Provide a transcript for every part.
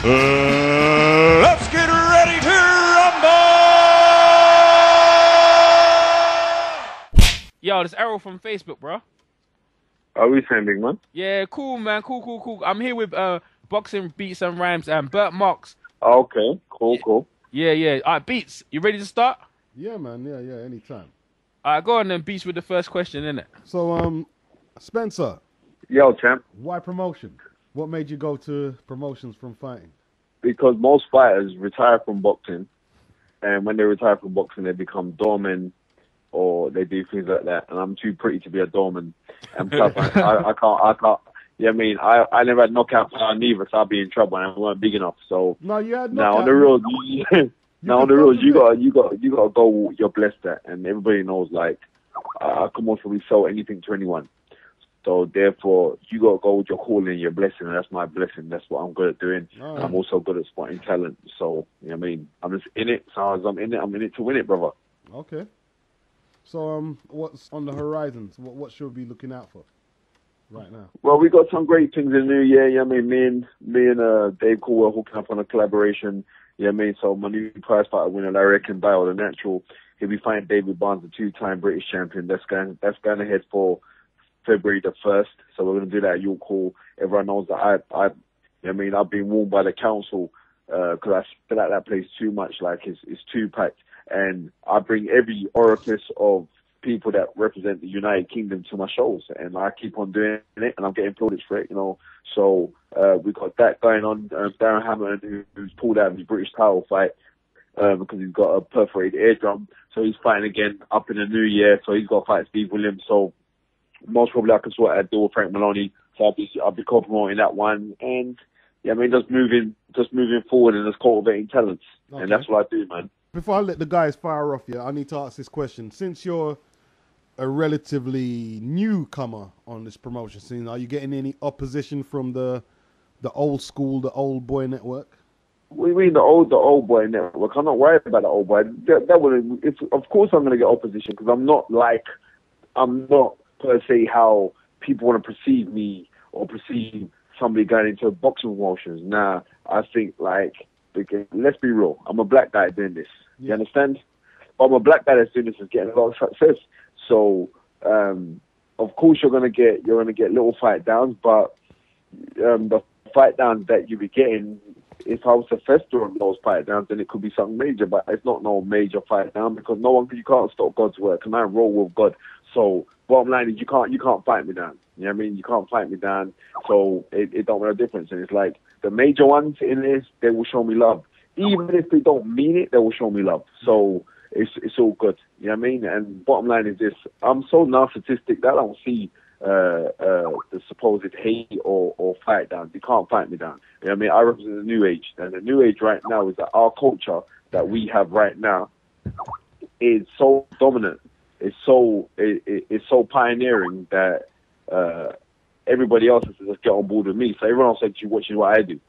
Let's get ready to rumble! Yo, this Errol from Facebook, bro. Are we saying, big man? Yeah, cool, man. Cool. I'm here with Boxing Beats and Rhymes and Bertmarx. Okay, cool. Yeah. All right, Beats, you ready to start? Yeah, man. Yeah, anytime. All right, go on then, Beats, with the first question, innit? So, Spencer. Yo, champ. Why promotion? What made you go to promotions from fighting? Because most fighters retire from boxing, and when they retire from boxing, they become doormen or they do things like that. And I'm too pretty to be a doorman. And plus, I can't. Yeah, I mean, I never had knockout power neither, so I'd be in trouble, and I weren't big enough. So no, you had now knockout. on the rules, you gotta go what you're blessed at, and everybody knows like I can most probably sell anything to anyone. So therefore, you gotta go with your calling, your blessing, and that's my blessing. That's what I'm good at doing. Oh. And I'm also good at spotting talent. So you know what I mean, I'm just in it. So as I'm in it to win it, brother. Okay. So what's on the horizons? What should we be looking out for right now? Well, we got some great things in the new year. Yeah, I mean, me and Dave Cole are hooking up on a collaboration. Yeah, I mean, so my new prize fighter winner, Jarrett and Bertmarx, the natural, he'll be fighting David Barnes, the two-time British champion. That's going ahead for February the 1st. So we're going to do that at your call. Everyone knows that I've been warned by the council because I fill out that place too much. Like it's too packed, and I bring every orifice of people that represent the United Kingdom to my shows, and I keep on doing it, and I'm getting applauded for it, you know. So we got that going on. Darren Hamilton, who's pulled out of his British title fight because he's got a perforated eardrum, so he's fighting again up in the new year. So he's got to fight Steve Williams. So most probably I can sort out deal with Frank Maloney. So I'll be co-promoting that one, and yeah, I mean just moving forward and just cultivating talents, Okay. and that's what I do, man. Before I let the guys fire off, I need to ask this question. Since you're a relatively newcomer on this promotion scene, are you getting any opposition from the old school, the old boy network? We mean the old boy network. I'm not worried about the old boy. Of course I'm going to get opposition because I'm not per se how people want to perceive me or perceive somebody going into boxing promotions. Nah, I think let's be real. I'm a black guy doing this. Yeah. You understand? But I'm a black guy that's doing this is getting a lot of success. So of course you're gonna get little fight downs, but the fight downs that you be getting, if I was to fester on those fight downs, then it could be something major. But it's not no major fight down because you can't stop God's work, and I roll with God. So bottom line is you can't fight me down. You know what I mean? You can't fight me down. So it don't make a difference. And it's like the major ones in this, they will show me love. Even if they don't mean it, they will show me love. So it's all good. You know what I mean? And bottom line is this: I'm so narcissistic that I don't see the supposed hate or fight down. You can't fight me down. You know what I mean? I represent the new age, and the new age right now is that our culture that we have right now is so dominant. It's so pioneering that everybody else has to just get on board with me. So everyone else said, "You watching what I do,"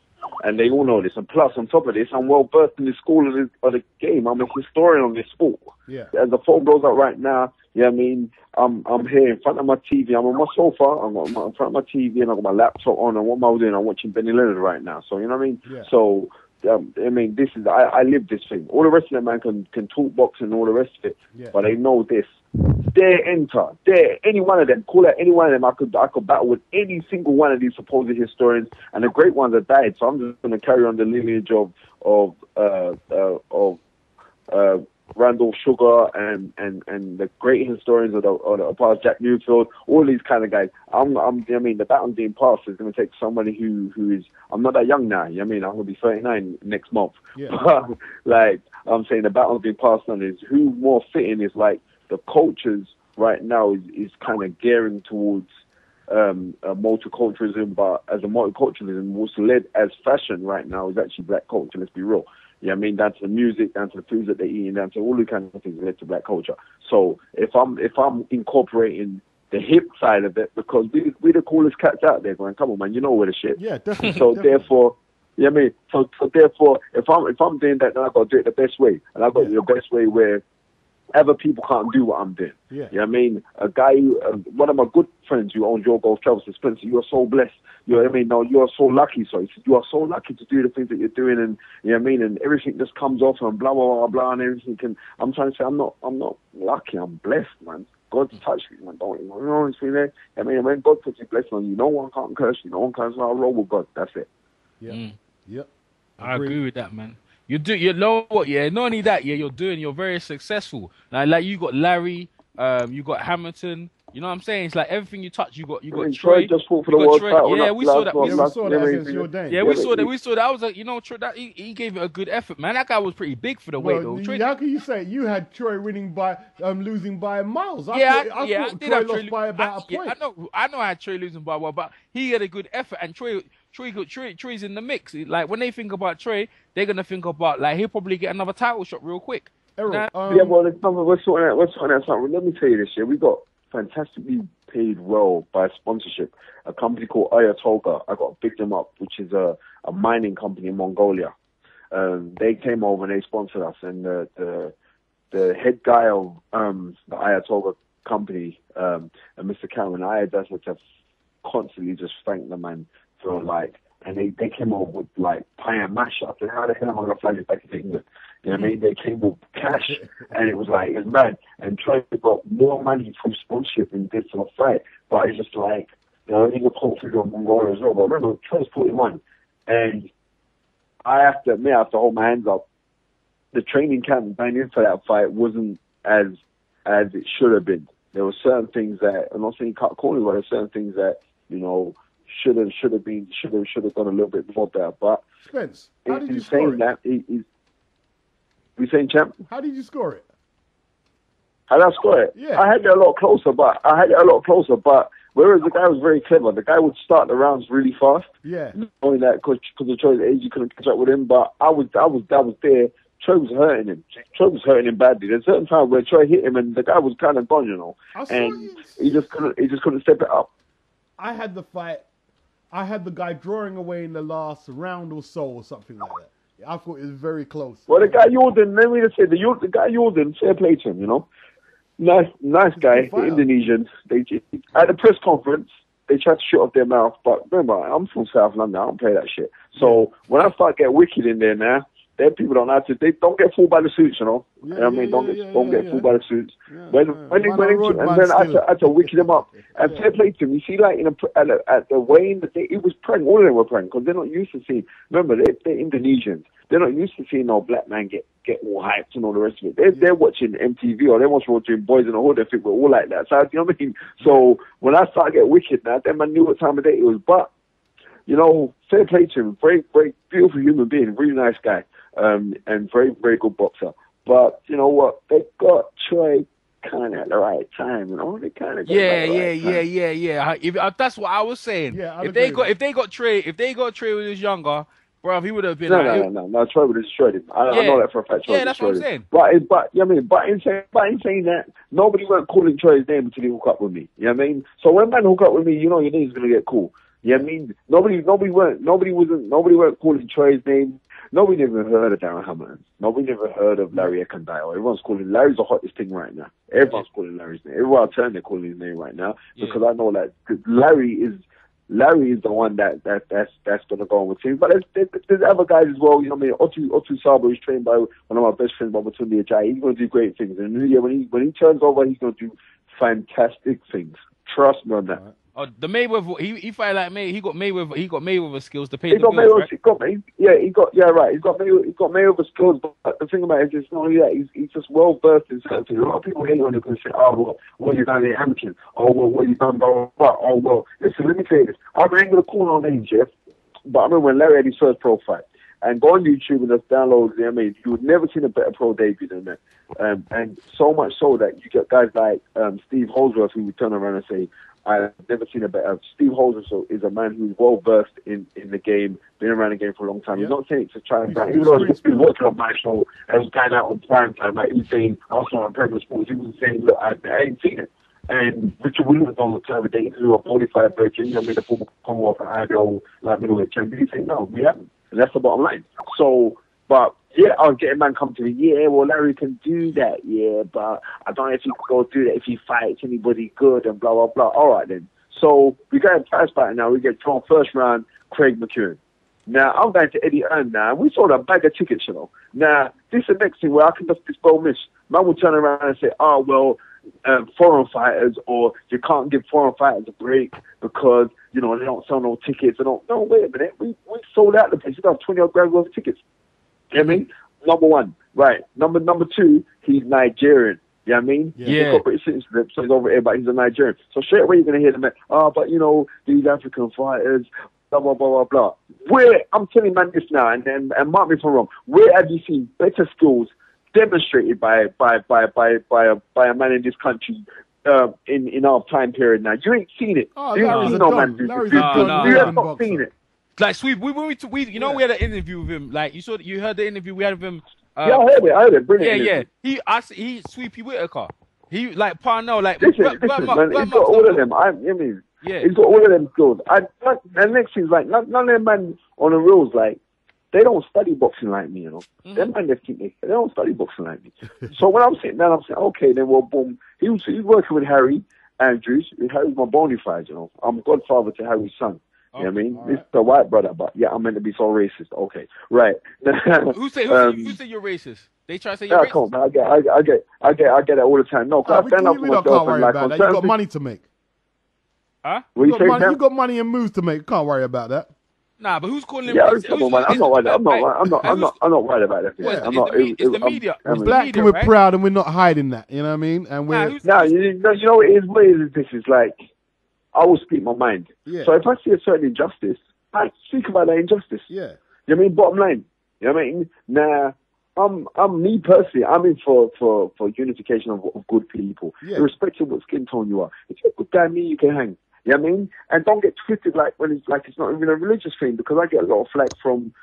and they all know this. And plus, on top of this, I'm well versed in the school of the game. I'm a historian on this sport. Yeah. As the phone blows up right now, you know what I mean? I'm here in front of my TV. I'm on my sofa. I'm in front of my TV, and I've got my laptop on. And what am I doing? I'm watching Benny Leonard right now. So you know what I mean? Yeah. So. I mean, this is I live this thing. All the rest of them man can talk boxing and all the rest of it, Yeah. but they know this. Any one of them, call out any one of them. I could battle with any single one of these supposed historians, and the great ones have died. So I'm just going to carry on the lineage of Randolph Sugar and the great historians of the past, Jack Newfield, all these kind of guys. I mean, the baton's being passed is going to take somebody who is. I'm not that young now. You know what I mean, I'm going to be 39 next month. Yeah. Like I'm saying, the baton's being passed on is who more fitting is like the cultures right now is kind of gearing towards multiculturalism, but as a multiculturalism, what's led as fashion right now is actually black culture. Let's be real. Yeah, I mean, down to the music, down to the foods that they eat, down to all the kind of things led to black culture. So if I'm incorporating the hip side of it, because we the coolest cats out there, going, come on, man, you know where the shit. Yeah, definitely. So definitely. therefore, yeah, I mean, so therefore, if I'm doing that, then I got to do it the best way, and I got the best way where other people can't do what I'm doing. Yeah. You know what I mean? A guy, one of my good friends who owns Your Golf Travels, Spencer, you are so blessed. You know what I mean? No, you are so lucky. So he said, you are so lucky to do the things that you're doing, and you know what I mean? And everything just comes off and blah, blah, blah, blah, and everything. And I'm trying to say, I'm not lucky. I'm blessed, man. God's touched me, man. Don't you know what I'm saying? I mean, when God puts his blessing on you, no one can't curse you. No one can roll with God. That's it. Yeah. Yep. I agree with that, man. You know what, yeah, not only that, yeah, you're very successful. Now, like, you got Larry, you got Hamilton, you know what I'm saying? It's like everything you touch, you got Troy. Just fought for the world title. Yeah, we saw that. We saw that against Jordan. Yeah, we saw that. I was like, you know, Troy, that he gave it a good effort, man. That guy was pretty big for the weight, though. Troy, how can you say you had Troy winning by losing by miles? I thought Troy lost by about a point. I know I had Troy losing by one, but he had a good effort, and Troy's in the mix. Like, when they think about Troy, they're gonna think about, like, he'll probably get another title shot real quick. Errol, yeah, well, we're sorting out something. Let me tell you this, yeah, we got fantastically paid well by sponsorship. A company called Ayatollah, I got to pick them up, which is a mining company in Mongolia. They came over and they sponsored us, and the head guy of the Ayatollah company, and Mr. Cameron, I had to constantly just thank the man for, like, and they came over with, like, pie and mash. I said, how the hell am I going to fly this back to England? You know what I mean? They came with cash, and it was mad. And Troy got more money from sponsorship and did some fight, but it's just like, you know, I think a whole figure of Mongolia as well. But remember, Troy's 41, and I have to hold my hands up. The training camp going in for that fight wasn't as it should have been. There were certain things that, I'm not saying cut corners, but there were certain things that, you know, should have gone a little bit more better. But Spence, how did you score it? We saying, champ? How did you score it? How did I score it? Yeah. I had it a lot closer, but whereas the guy was very clever, the guy would start the rounds really fast. Yeah. Only that because of Troy's age, you couldn't catch up with him. But I was there. Troy was hurting him. Troy was hurting him badly. There's certain times where Troy hit him and the guy was kind of gone, you know, and he just couldn't step it up. I had the fight. I had the guy drawing away in the last round or so, or something like that. I thought it was very close. Well, the guy Jordan, let me just say, the guy Jordan, fair play to him, you know. Nice guy, the Indonesians. At the press conference, they tried to shoot off their mouth, but remember, I'm from South London, I don't play that shit. So when I start getting wicked in there now, their people don't have to, they don't get fooled by the suits, you know. Yeah, you know what I mean? Don't get fooled by the suits. Yeah, And then I had to wicked them up. And fair play to them. You see, like, at the weighing, it was prank. All of them were prank because they're not used to seeing, remember, they're Indonesians. They're not used to seeing no black man get all hyped and all the rest of it. They're watching MTV or they're watching Boys in the Hood. They think we're all like that. So, you know what I mean? So when I started getting wicked now, then I knew what time of day it was. But, you know, fair play to him. Very, very beautiful human being. Really nice guy. And very, very good boxer. But you know what? They got Troy kind of at the right time, you know. They kind of yeah. That's what I was saying. Yeah, if they got Troy when he was younger, bro, he would have been. No. Troy would have destroyed him. I know that for a fact. Troy yeah, that's what I'm saying. But you know what I mean. But in saying that, nobody weren't calling Troy's name until he hooked up with me. You know what I mean? So when man hook up with me, you know your name's gonna get cool. You know what I mean? Nobody weren't calling Troy's name. Nobody never heard of Darren Hamilton. Nobody never heard of Larry Ekandayo. Everyone's calling Larry's the hottest thing right now. Everyone's calling Larry's name. Everyone I turn, they're calling his name right now because I know that Larry is the one that's gonna go on with him. But there's other guys as well. You know what I mean? Otu Sabo is trained by one of my best friends, Babatunde Ajayi. He's gonna do great things. And when he turns over, he's gonna do fantastic things. Trust me on that. Oh, the Mayweather, he fight like May. He got Mayweather skills to pay He the got bills, right? He's got Mayweather skills, but the thing about it is not only that, he's just well versed in certain things. A lot of people hate when they can say, "Oh, well, what you done in Hamilton? Oh, well, what you done, blah, blah, blah. Oh, well, listen, let me say this. I ain't gonna call on names, Jeff, but I remember when Larry had his first pro fight. And go on YouTube and just download it. I mean, you would never seen a better pro debut than that. And so much so that you get guys like Steve Holdsworth who would turn around and say, I've never seen a better. Steve Holdsworth is a man who's well versed in the game, been around the game for a long time. He's not saying it to try and even though he's been working on my show and was kind out on prime time, like he was saying also on Premier Sports, he was saying, look, I ain't seen it. And Richard Williams on the time of day to a 45 virgin, you know, made a former Commonwealth and IBO like middleweight champion. He said, no, we haven't. And that's the bottom line. So, but Yeah, I was getting man come to me. Yeah, well, Larry can do that. Yeah, but I don't know if he can go do that if he fights anybody good and blah blah blah. All right then. So we got a prize fight now. We get drawn first round. Craig McEwen. Now I'm going to Eddie Earn now. We sold a bag of tickets, you know. Now this is the next thing where I can just dispel miss. Man will turn around and say, "Oh well, foreign fighters, or you can't give foreign fighters a break because you know they don't sell no tickets." They don't. No, wait a minute. We sold out the place. We got 20 odd grand worth of tickets. You know what I mean? Number one, right. Number two, he's Nigerian. You know what I mean? Yeah. He's got British citizenship, so he's over here, but he's a Nigerian. So straight away you're going to hear them, but you know, these African fighters, blah, blah, blah, blah, blah. I'm telling man this now, and mark me if I'm wrong, where have you seen better skills demonstrated by a man in this country in our time period now? You ain't seen it. Oh, you ain't seen no man do this. You have not seen it. Like we we had an interview with him. Like you heard the interview we had with him. Yeah, I heard it. Brilliant. Yeah. He Sweepy Whitaker. He like Parnell. Like listen, man, he's got all of them. He's got all of them skills. The next thing's like none of them man on the rules like they don't study boxing like me. You know, them man they don't study boxing like me. So when I'm sitting down, I'm saying, okay, then well, boom. He was working with Harry Andrews. Harry's my bona fide. You know, I'm godfather to Harry's son. You know what I mean? This is a white brother, but yeah, I'm meant to be so racist. Okay, right. Who say you're racist? They try to say you're racist. Come on, I get it all the time. No, because I stand up for myself. Can't worry about that. You got money to make. Huh? You got money and moves to make. Can't worry about that. Nah, but who's calling him? Yeah, come on, man. I'm not worried. I'm not worried about that. Yeah, it's the media. We're black and we're proud, and we're not hiding that. You know what I mean? And we're you know what it is. This is like. I will speak my mind. Yeah. So if I see a certain injustice, I speak about that injustice. Yeah. You know what I mean? Bottom line. You know what I mean? Now, I'm me personally, I'm in for unification of good people. Yeah. Irrespective of what skin tone you are. If you're a good guy, me, you can hang. You know what I mean? And don't get twisted like when it's like it's not even a religious thing, because I get a lot of flack from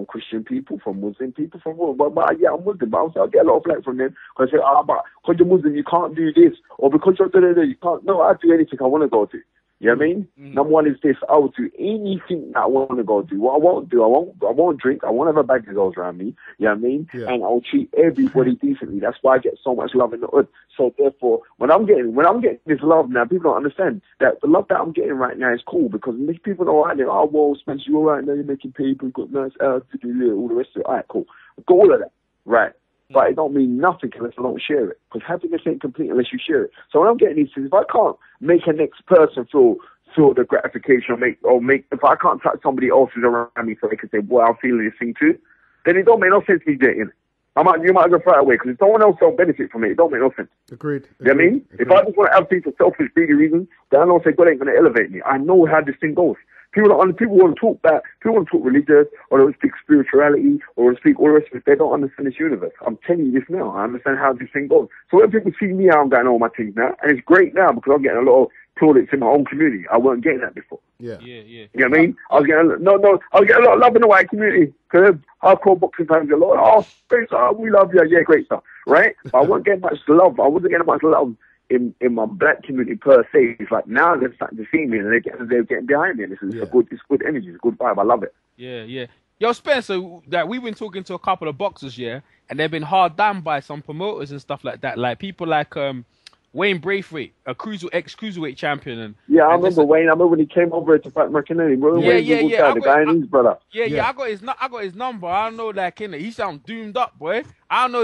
Christian people, from Muslim people, but yeah, I'm Muslim, but I'll get a lot of flack from them because they say, but because you're Muslim, you can't do this, or because you're you can't. No, I'll do anything I want to go do. You know what I mean? Number one is this: I will do anything that I want to go do. What I won't do, I won't drink. I won't have a bag of girls around me. You know what I mean? Yeah. And I'll treat everybody decently. That's why I get so much love in the hood. So therefore, when I'm getting this love now, people don't understand that the love that I'm getting right now is cool because people know right now. Oh, well, Spencer, you're right now. You're making paper. You've got nice to do all the rest of it. All right, cool. Got all of that, right? But it don't mean nothing unless I don't share it. Because happiness ain't complete unless you share it. So when I'm getting these things, if I can't make a next person feel the gratification or make if I can't touch somebody else who's around me so they can say, well, I'm feeling this thing too, then it don't make no sense me dating. You might as well throw it away because if someone else don't benefit from it, it don't make no sense. Agreed. You know what I mean? If I just want to have things for selfish, greedy reasons, then I know say God ain't going to elevate me. I know how this thing goes. People want to talk religious, or they want to speak spirituality, or speak all the rest of it. They don't understand this universe. I'm telling you this now. I understand how this thing goes. So when people see me, I'm getting all my things now, and it's great now because I'm getting a lot of plaudits in my own community. I wasn't getting that before. Yeah. You know what I mean? I was getting a lot of love in the white community because hardcore boxing fans get a lot. Oh, great stuff. We love you. Yeah, great stuff. Right? But I wasn't getting much love. I wasn't getting much love in my black community per se. It's like now they're starting to see me and they're getting behind me. And it's good energy. It's a good vibe. I love it. Yeah. Yo, Spencer, that we've been talking to a couple of boxers, yeah, and they've been hard done by some promoters and stuff like that. Like people like Wayne Braithwaite, a ex-cruiserweight champion. I remember Wayne. I remember when he came over to fight McKinney. The guy and his brother. Yeah. I got his number. I don't know, like, he sounds doomed up, boy. I don't know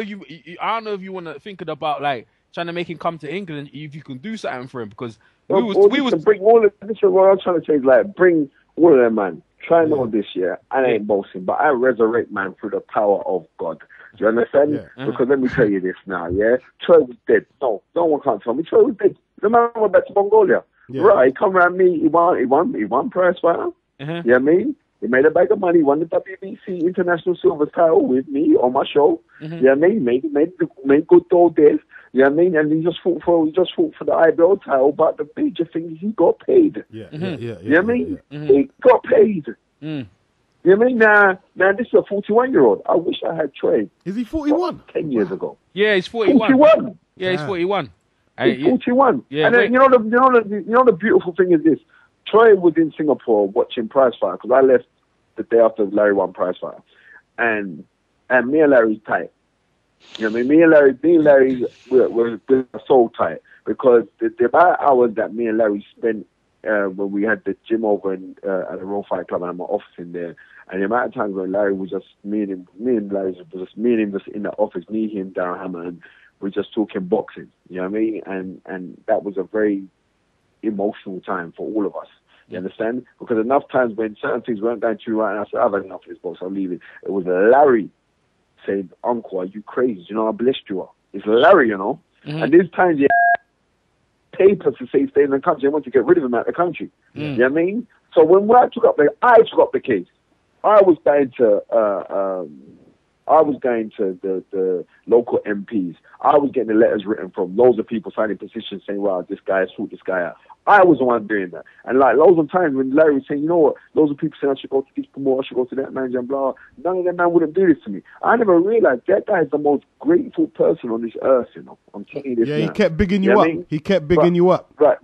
if you want to think about like trying to make him come to England if you can do something for him because we was bring all of this. What I'm trying to say is like bring all of them, man. Try and know this year. I ain't boasting, but I resurrect man through the power of God. Do you understand? Yeah. Because let me tell you this now, yeah? Troy was dead. No one can't tell me. Troy was dead. The man went back to Mongolia. Yeah. Right, he come around me, he won prize fighter. You know what I mean? He made a bag of money, won the WBC International Silver title with me on my show. You know what I mean? Made good dough there. You know what I mean? And he just fought for the IBO title, but the major thing is he got paid. You know what I mean? He got paid. You know what I mean? Now this is a 41-year-old. I wish I had Trey. Is he 41? 10 years ago. Yeah, he's 41. 41. Yeah, he's 41. He's 41. Yeah, and then, you know the beautiful thing is this. Troy was in Singapore watching prize fight because I left the day after Larry won prize fight. and me and Larry's tight. You know what I mean? Me and Larry we're so tight because the amount of hours that me and Larry spent when we had the gym over at the Raw Fight Club and had my office in there, and the amount of times when Larry was just me and him in the office, me, him, Darren Hammer, and we're just talking boxing. You know what I mean? And that was a very emotional time for all of us. You understand? Because enough times when certain things weren't going too right, and I said, I've had enough of this box, I'm leaving. It was Larry saying, Uncle, are you crazy? You know how blessed you are. It's Larry, you know? Mm-hmm. And there's times you papers to say stay in the country. I want to get rid of him out of the country. You know what I mean? So when I took up the case. I was going to the local MPs. I was getting the letters written from loads of people signing petitions saying, wow, this guy has sorted this guy out. I was the one doing that. And like loads of times when Larry was saying, you know what, loads of people saying I should go to this promoter, I should go to that manager and blah, none of them man wouldn't do this to me. I never realized that guy is the most grateful person on this earth, you know. I'm telling you this now. He kept bigging you up. I mean? He kept bigging you up. Right.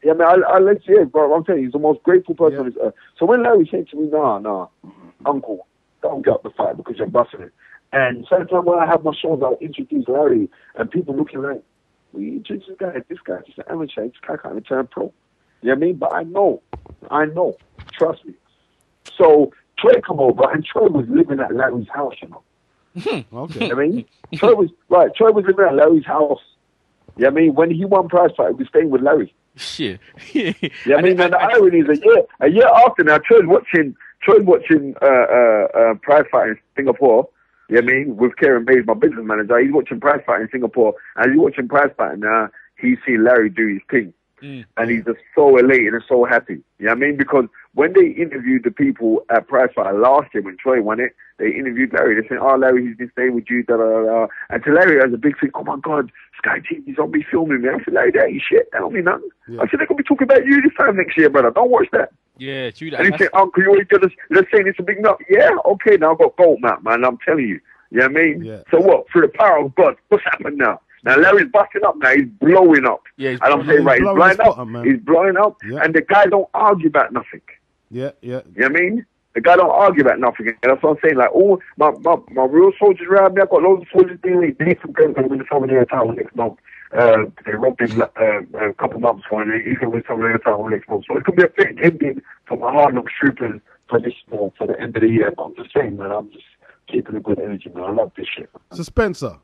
Yeah, I mean, I'll let you in, bro. I'm telling you, he's the most grateful person on this earth. So when Larry said to me, nah, Uncle, don't get up the fight because you're busting it. And sometimes when I have my shows, I'll introduce Larry, and people looking like, we introduce this guy, just an amateur, this guy can't turn pro. You know what I mean? But I know, trust me. So Troy come over, and Troy was living at Larry's house, you know. Okay. You know what I mean? Troy was living at Larry's house. You know what I mean? When he won prize fight, he was staying with Larry. Shit. You know what I mean? And the irony is a year after now, Troy's watching prize fight in Singapore. You know what I mean? With Kieran Bays, my business manager. He's watching prize fight in Singapore. And he's watching prize fight now. He's seen Larry do his thing. And he's just so elated and so happy. You know what I mean? Because when they interviewed the people at Prize Fighter last year when Troy won it, they interviewed Larry. They said, oh, Larry, he's been staying with you, da da da. And to Larry, as a big thing, oh my God, Sky TV's on me filming me. I said, Larry, that ain't shit. That don't mean nothing. Yeah. I said, they're going to be talking about you this time next year, brother. Don't watch that. Yeah, true that. And he said, Uncle, you always just saying it's a big nut. Yeah, okay, now I've got gold, man. I'm telling you. You know what I mean? Yeah. So what? Through the power of God, what's happened now? Now Larry's busting up now. He's blowing up. Yeah, and I'm saying, right, he's blowing up. He's blowing up. Yeah. And the guy don't argue about nothing. Yeah. You know what I mean? The guy don't argue about nothing. And that's what I'm saying. Like, all my real soldiers around me, I've got loads of soldiers being like, they from going to win the Southern title next month. They robbed him a couple months for it. He's going to win Southern title next month. So it could be a fit ending for my hard knock troopers for the end of the year. But I'm just saying, man, I'm just keeping a good energy, man. I love this shit. So Spencer,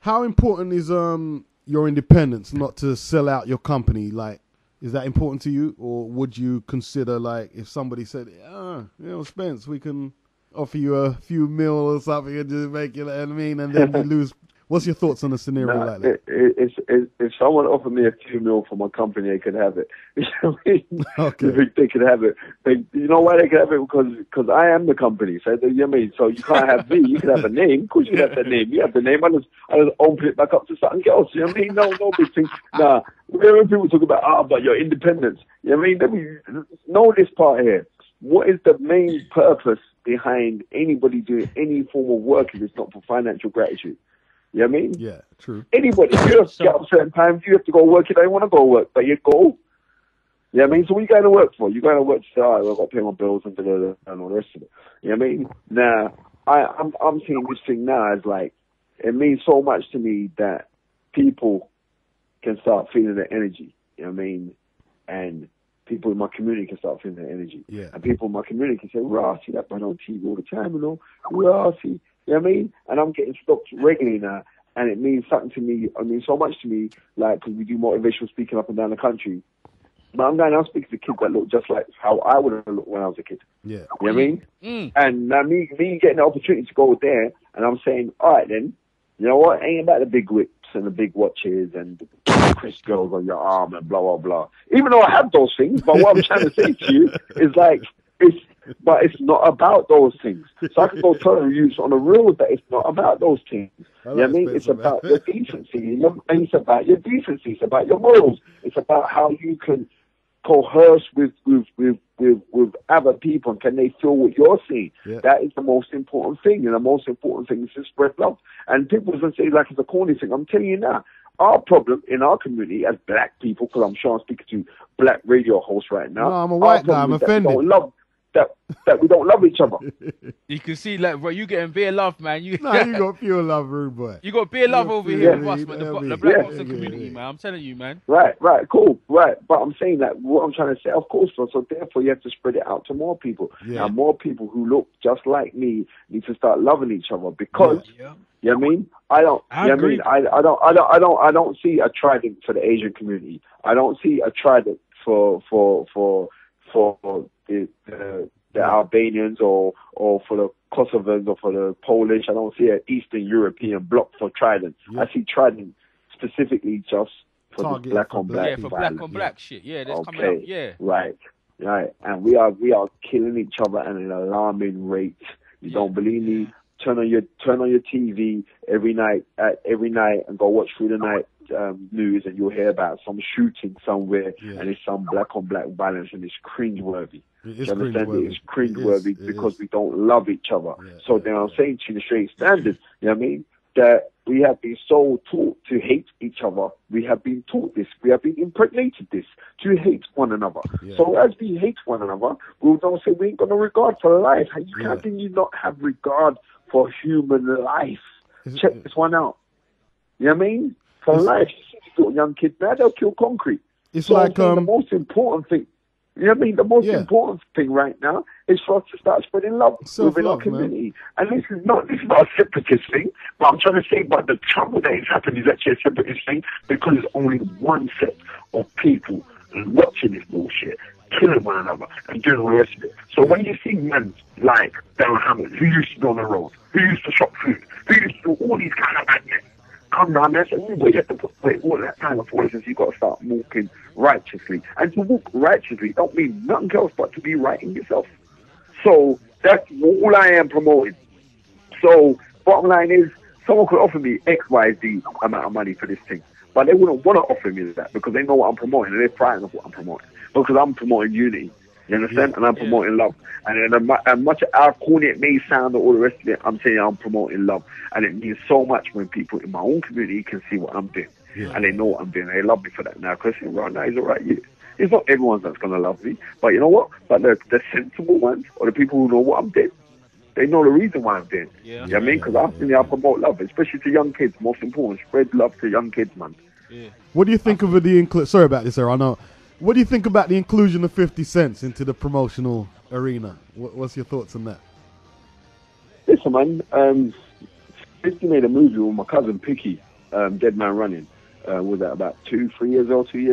how important is your independence, not to sell out your company? Like, is that important to you, or would you consider, like, if somebody said, Spence, we can offer you a few mil or something and just make you, you know what I mean, and then you lose? What's your thoughts on a scenario like that? If someone offered me a few mil for my company, they could have it. You know what I mean? Okay. They could have it. You know why they could have it? Because I am the company. So, you know what I mean? So you can't have me. You can have a name. Of course you can have the name. You have the name. I just open it back up to something else. You know what I mean? No big thing. Nah. When people talk about your independence, you know what I mean? Let me know this part here. What is the main purpose behind anybody doing any form of work if it's not for financial gratitude? You know what I mean? Yeah, true. Anybody, you have to get up certain times, you have to go work, you don't want to go work, but you go. You know what I mean? So what are you going to work for? You're going to work to say, I've got to pay my bills and all the rest of it. You know what I mean? Now, I'm seeing this thing now as like, it means so much to me that people can start feeling the energy. You know what I mean? And people in my community can start feeling the energy. Yeah. And people in my community can say, I see that man on TV all the time, you know? I see. You know what I mean? And I'm getting stopped regularly now, and it means something to me. It means so much to me, like, because we do motivational speaking up and down the country. But I'm going out speaking to kids that look just like how I would have looked when I was a kid. Yeah. You know what I mean? And now me getting the opportunity to go there, and I'm saying, all right then, you know what? It ain't about the big whips and the big watches and the crisp girls on your arm and blah, blah, blah. Even though I have those things, but what I'm trying to say to you is like, it's not about those things. So I can go tell you on the real that it's not about those things. You know what I mean? It's about your decency. And it's about your decency. It's about your morals. It's about how you can coerce with other people, and can they feel what you're seeing? Yeah. That is the most important thing, and the most important thing is to spread love. And people will say like it's a corny thing. I'm telling you now, our problem in our community as black people, because I'm sure I'm speaking to black radio hosts right now. No, I'm a white guy. I'm offended. that we don't love each other. You can see, like, bro, you getting bare love, man. You Nah, you got pure love, rude boy. you got bare love over here with us, man. The black boxing community, man. I'm telling you, man. Right, cool, right. But I'm saying that what I'm trying to say, of course, so therefore you have to spread it out to more people. Yeah. Now, more people who look just like me need to start loving each other because, you know what I mean? I agree. I don't see a trident for the Asian community. I don't see a trident for the Albanians or for the Kosovars or for the Polish. I don't see an Eastern European bloc for trident. I see trident specifically just for the black on black. Yeah, for black on black shit. Yeah, that's coming up. Yeah. Right. And we are killing each other at an alarming rate. You don't believe me? Turn on your TV every night and go watch through the night news, and you'll hear about some shooting somewhere, and it's some black on black violence, and it's cringeworthy. It's cringeworthy because we don't love each other. So then I'm saying to you, the straight standard, you know what I mean? That we have been so taught to hate each other. We have been taught this. We have been impregnated this to hate one another. So as we hate one another, we don't say we ain't got no regard for life. How can you not have regard for human life? Check this one out. You know what I mean? For life, you see these little young kids now, they'll kill concrete. It's so like the most important thing. You know what I mean? The most important thing right now is for us to start spreading love within our community. Man. And this is not a separatist thing, but I'm trying to say, but the trouble that is happening is actually a separatist thing because there's only one set of people watching this bullshit, killing one another, and doing all the rest of it. So when you see men like Dan Hammond, who used to go on the road, who used to shop food, who used to do all these kind of bad men, come down there and say, you have to put away all that time of voices. You've got to start walking righteously. And to walk righteously don't mean nothing else but to be right in yourself. So that's all I am promoting. So bottom line is, someone could offer me X, Y, Z amount of money for this thing. But they wouldn't want to offer me that because they know what I'm promoting and they're frightened of what I'm promoting. Because I'm promoting unity. You understand? And I'm promoting love. And as much as corny it may sound or all the rest of it, I'm saying I'm promoting love. And it means so much when people in my own community can see what I'm doing. And they know what I'm doing. They love me for that now. Because right now, he's all right. It's not everyone that's going to love me. But you know what? But the sensible ones, or the people who know what I'm doing, they know the reason why I'm doing it. You know what I mean? Because I promote love, especially to young kids. Most important, spread love to young kids, man. What do you think of the sorry about this, sir. I know. What do you think about the inclusion of 50 Cent into the promotional arena? What's your thoughts on that? Listen, man. 50 made a movie with my cousin Picky, Dead Man Running. Was that about 2 years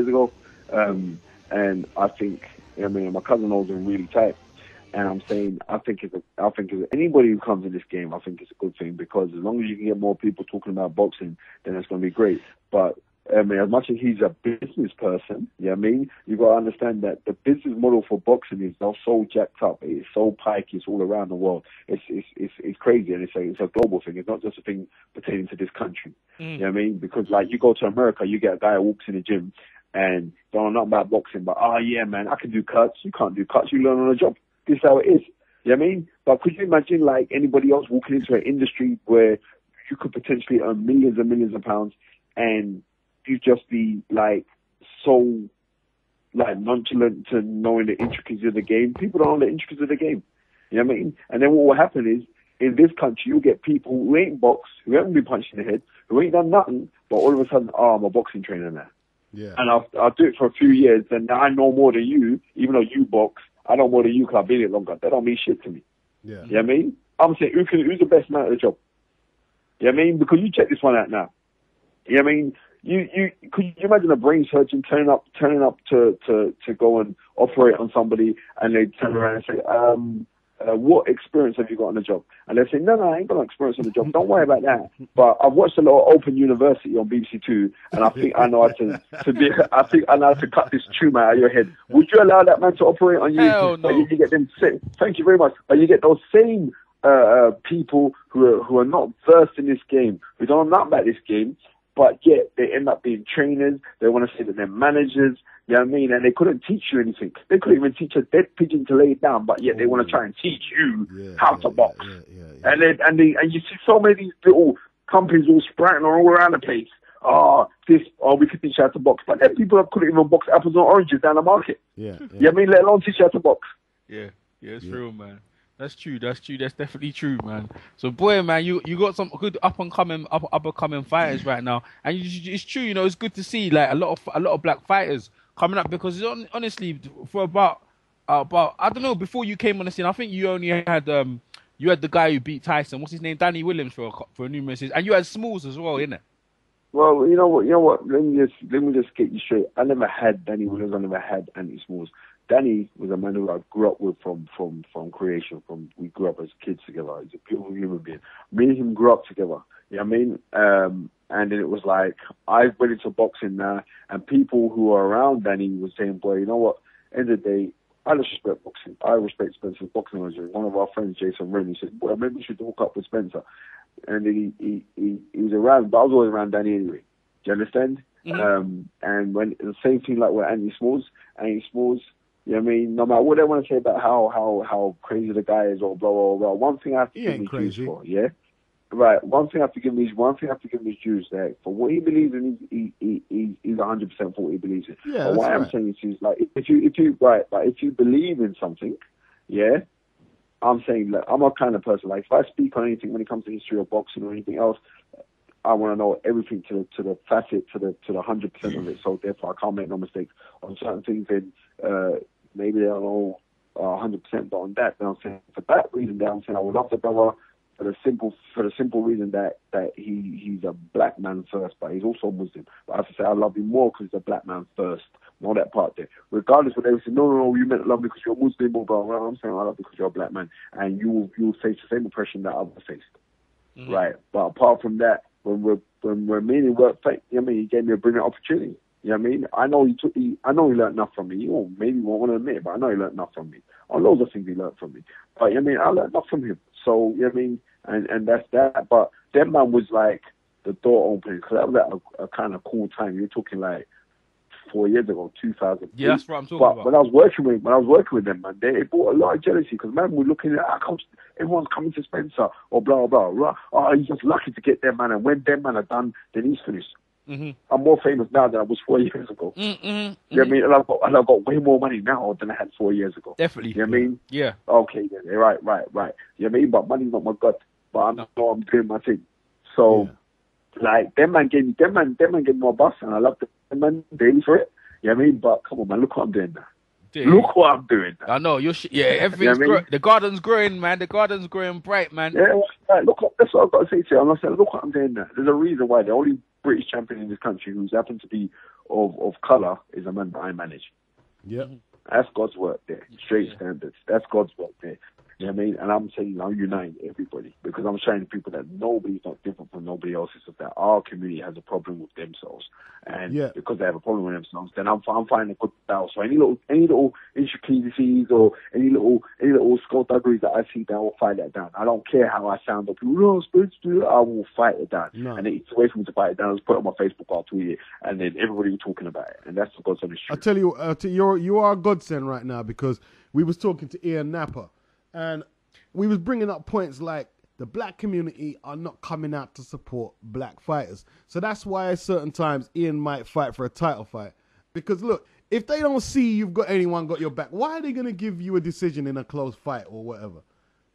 ago? And I think, my cousin knows him really tight. And I'm saying, I think anybody who comes in this game, I think it's a good thing because as long as you can get more people talking about boxing, then it's going to be great. But as much as he's a business person, you got to understand that the business model for boxing is now so jacked up. It's so pikey. It's all around the world. It's crazy, and it's a global thing. It's not just a thing pertaining to this country. You know what I mean? Because like you go to America, you get a guy who walks in the gym and don't know nothing about boxing, but man, I can do cuts. You can't do cuts. You learn on the job. This is how it is. You know what I mean? But could you imagine like anybody else walking into an industry where you could potentially earn millions and millions of pounds and you just be like so like nonchalant to knowing the intricacies of the game? People don't know the intricacies of the game. You know what I mean? And then what will happen is in this country you'll get people who ain't boxed, who haven't been punched in the head, who ain't done nothing, but all of a sudden, I'm a boxing trainer now. Yeah. And I'll do it for a few years, and I know more than you, even though you box. I know more than you because I've been it longer. That don't mean shit to me. Yeah. You know what I mean? I'm saying, who's the best man at the job? You know what I mean? Because you check this one out now. You know what I mean? Could you imagine a brain surgeon turning up to go and operate on somebody, and they turn around and say, what experience have you got on the job? And they say, no, I ain't got no experience on the job. Don't worry about that. But I've watched a lot of Open University on BBC Two, and I think I know how to cut this tumor out of your head. Would you allow that man to operate on you? Hell no. You get them. Thank you very much. But you get those same people who are not versed in this game, who don't know nothing about this game, but yet they end up being trainers. They want to say that they're managers. You know what I mean? And they couldn't teach you anything. They couldn't even teach a dead pigeon to lay it down, but yet they want to try and teach you how to box. And you see so many of these little companies all sprouting all around the place. We could teach you how to box. But then people couldn't even box apples and oranges down the market. You know what I mean? Let alone teach you how to box. Yeah. Yeah, it's real, man. That's true. That's true. That's definitely true, man. So, boy, man, you got some good up and coming fighters right now, and it's true. You know, it's good to see like a lot of black fighters coming up because honestly, for about I don't know, before you came on the scene, I think you only had you had the guy who beat Tyson. What's his name? Danny Williams for numerous years, and you had Smalls as well, innit? Well, you know what? Let me just get you straight. I never had Danny Williams. I never had Andy Smalls. Danny was a man who I grew up with from creation. We grew up as kids together. He's a beautiful human being. Me and him grew up together. You know what I mean? And then it was like I went into boxing now, and people who are around Danny were saying, "Boy, you know what? End of the day, I just respect boxing. I respect Spencer's boxing manager." One of our friends, Jason Rennie, said, "Boy, maybe we should hook up with Spencer." And then he was around, but I was always around Danny anyway. Do you understand? Mm-hmm. And when the same thing like with Andy Smalls, you know what I mean? No matter what they want to say about how crazy the guy is or blah blah blah. One thing I have to give him his dues for, yeah. Right. One thing I have to give him his dues there for what he believes in. He's 100% for what he believes in. Yeah, but what I'm saying is like if you believe in something, yeah. I'm saying that I'm a kind of person, like if I speak on anything when it comes to history of boxing or anything else, I want to know everything to the facet, to the 100% of it. So therefore I can't make no mistakes on certain things. And maybe they don't know 100%, but on that, then I'm saying for that reason, then I'm saying I would love the brother for the simple reason that he's a black man first, but he's also Muslim. But I have to say I love him more because he's a black man first. All that part there. Regardless of what they say, no, you meant love me because you're Muslim or blah, blah. I'm saying I love you because you're a black man. And you'll face the same oppression that I've faced. Mm-hmm. Right? But apart from that, when we're meaning work, you know what I mean? He gave me a brilliant opportunity. You know what I mean? I know he learned enough from me. You maybe won't want to admit it, but I know he learned enough from me. On loads of things he learned from me. But you know what I mean? I learned enough from him. So, you know what I mean? And that's that. But that man was like the door opening because that was at a kind of cool time. You're talking like 4 years ago, 2000. Yeah, that's what I'm talking about. When I was working with them, man, they brought a lot of jealousy because man, we're looking at how come everyone's coming to Spencer or blah blah blah. Oh, he's just lucky to get them man, and when them man are done, then he's finished. Mm-hmm. I'm more famous now than I was 4 years ago. Mm-hmm. You know what I mean? And I've got way more money now than I had 4 years ago. Definitely. You know what I mean? Yeah. Okay, then. Right. You know what I mean? But money's not my god. But I'm doing my thing. So, like, them man gave me my bus, and I love them man daily for it. You know what I mean? But come on, man, look what I'm doing now. Dude. Look what I'm doing now. I know everything's you know I mean? The garden's growing, man. The garden's growing bright, man. Yeah, right. That's what I've got to say to you. I'm saying, look what I'm doing now. There's a reason why the only British champion in this country who's happened to be of colour is a man that I manage. Yeah. That's God's work there. Straight standards. That's God's work there. You know what I mean? And I'm saying I'm uniting everybody because I'm showing people that nobody's not different from nobody else. It's just that our community has a problem with themselves. And because they have a problem with themselves, then I'm finding a good balance. So any little intricacies or any little skullduggeries that I see, I will fight that down. I don't care how I sound. People, no, supposed to do it. I will fight it down. No. And it's a way for me to fight it down. I just put it on my Facebook, I'll tweet it, and then everybody was talking about it. And that's what God's honest truth. I tell you, you are a godsend right now because we was talking to Ian Napper. And we was bringing up points like the black community are not coming out to support black fighters. So that's why at certain times Ian might fight for a title fight. Because look, if they don't see you've got anyone got your back, why are they going to give you a decision in a close fight or whatever?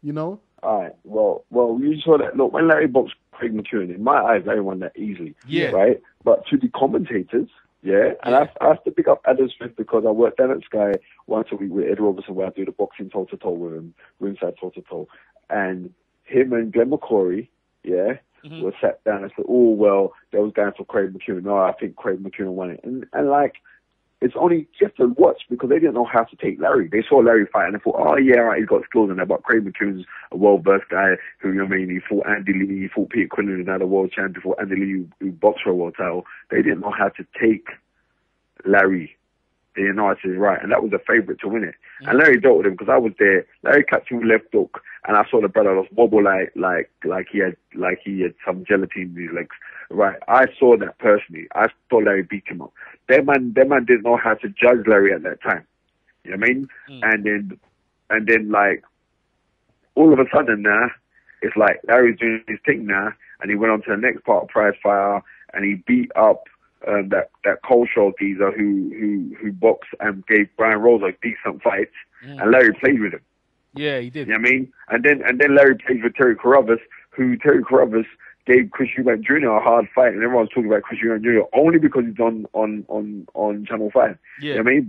You know? All right. Well, you saw that. Look, when Larry boxed Craig McEwen, in my eyes, Larry won that easily. Yeah. Right? But to the commentators, and I have to pick up Adam Smith because I work down at Sky once a week with Ed Robertson where I do the boxing toe-to-toe with him, ringside toe-to-toe. And him and Glenn McCorry, were sat down and said, oh, well, they was going for Craig McEwen. No, I think Craig McEwen won it. And like, it's only just to watch because they didn't know how to take Larry. They saw Larry fight and they thought, oh, yeah, right, he's got skills in there. But Craig McEwen's a well-versed guy who, you know what I mean, he fought Andy Lee, he fought Peter Quinlan, another world champion, fought Andy Lee, who boxed for a world title. They didn't know how to take Larry. They didn't know how to right. And that was a favourite to win it. Mm-hmm. And Larry dealt with him because I was there. Larry catch him left hook and I saw the brother was wobble like he had some gelatin in his legs. Right. I saw that personally. I saw Larry beat him up. That man didn't know how to judge Larry at that time. You know what I mean? And then like all of a sudden now, it's like Larry's doing his thing now, and he went on to the next part of Prize Fire, and he beat up that Coleshaw geezer who boxed and gave Brian Rose a decent fight, and Larry played with him. Yeah, he did. You know what I mean? And then Larry plays with Terry Carruthers, who Terry Carruthers gave Chris Eubank Jr. a hard fight, and everyone's talking about Chris Eubank Jr. only because he's on Channel 5. Yeah. You know what I mean?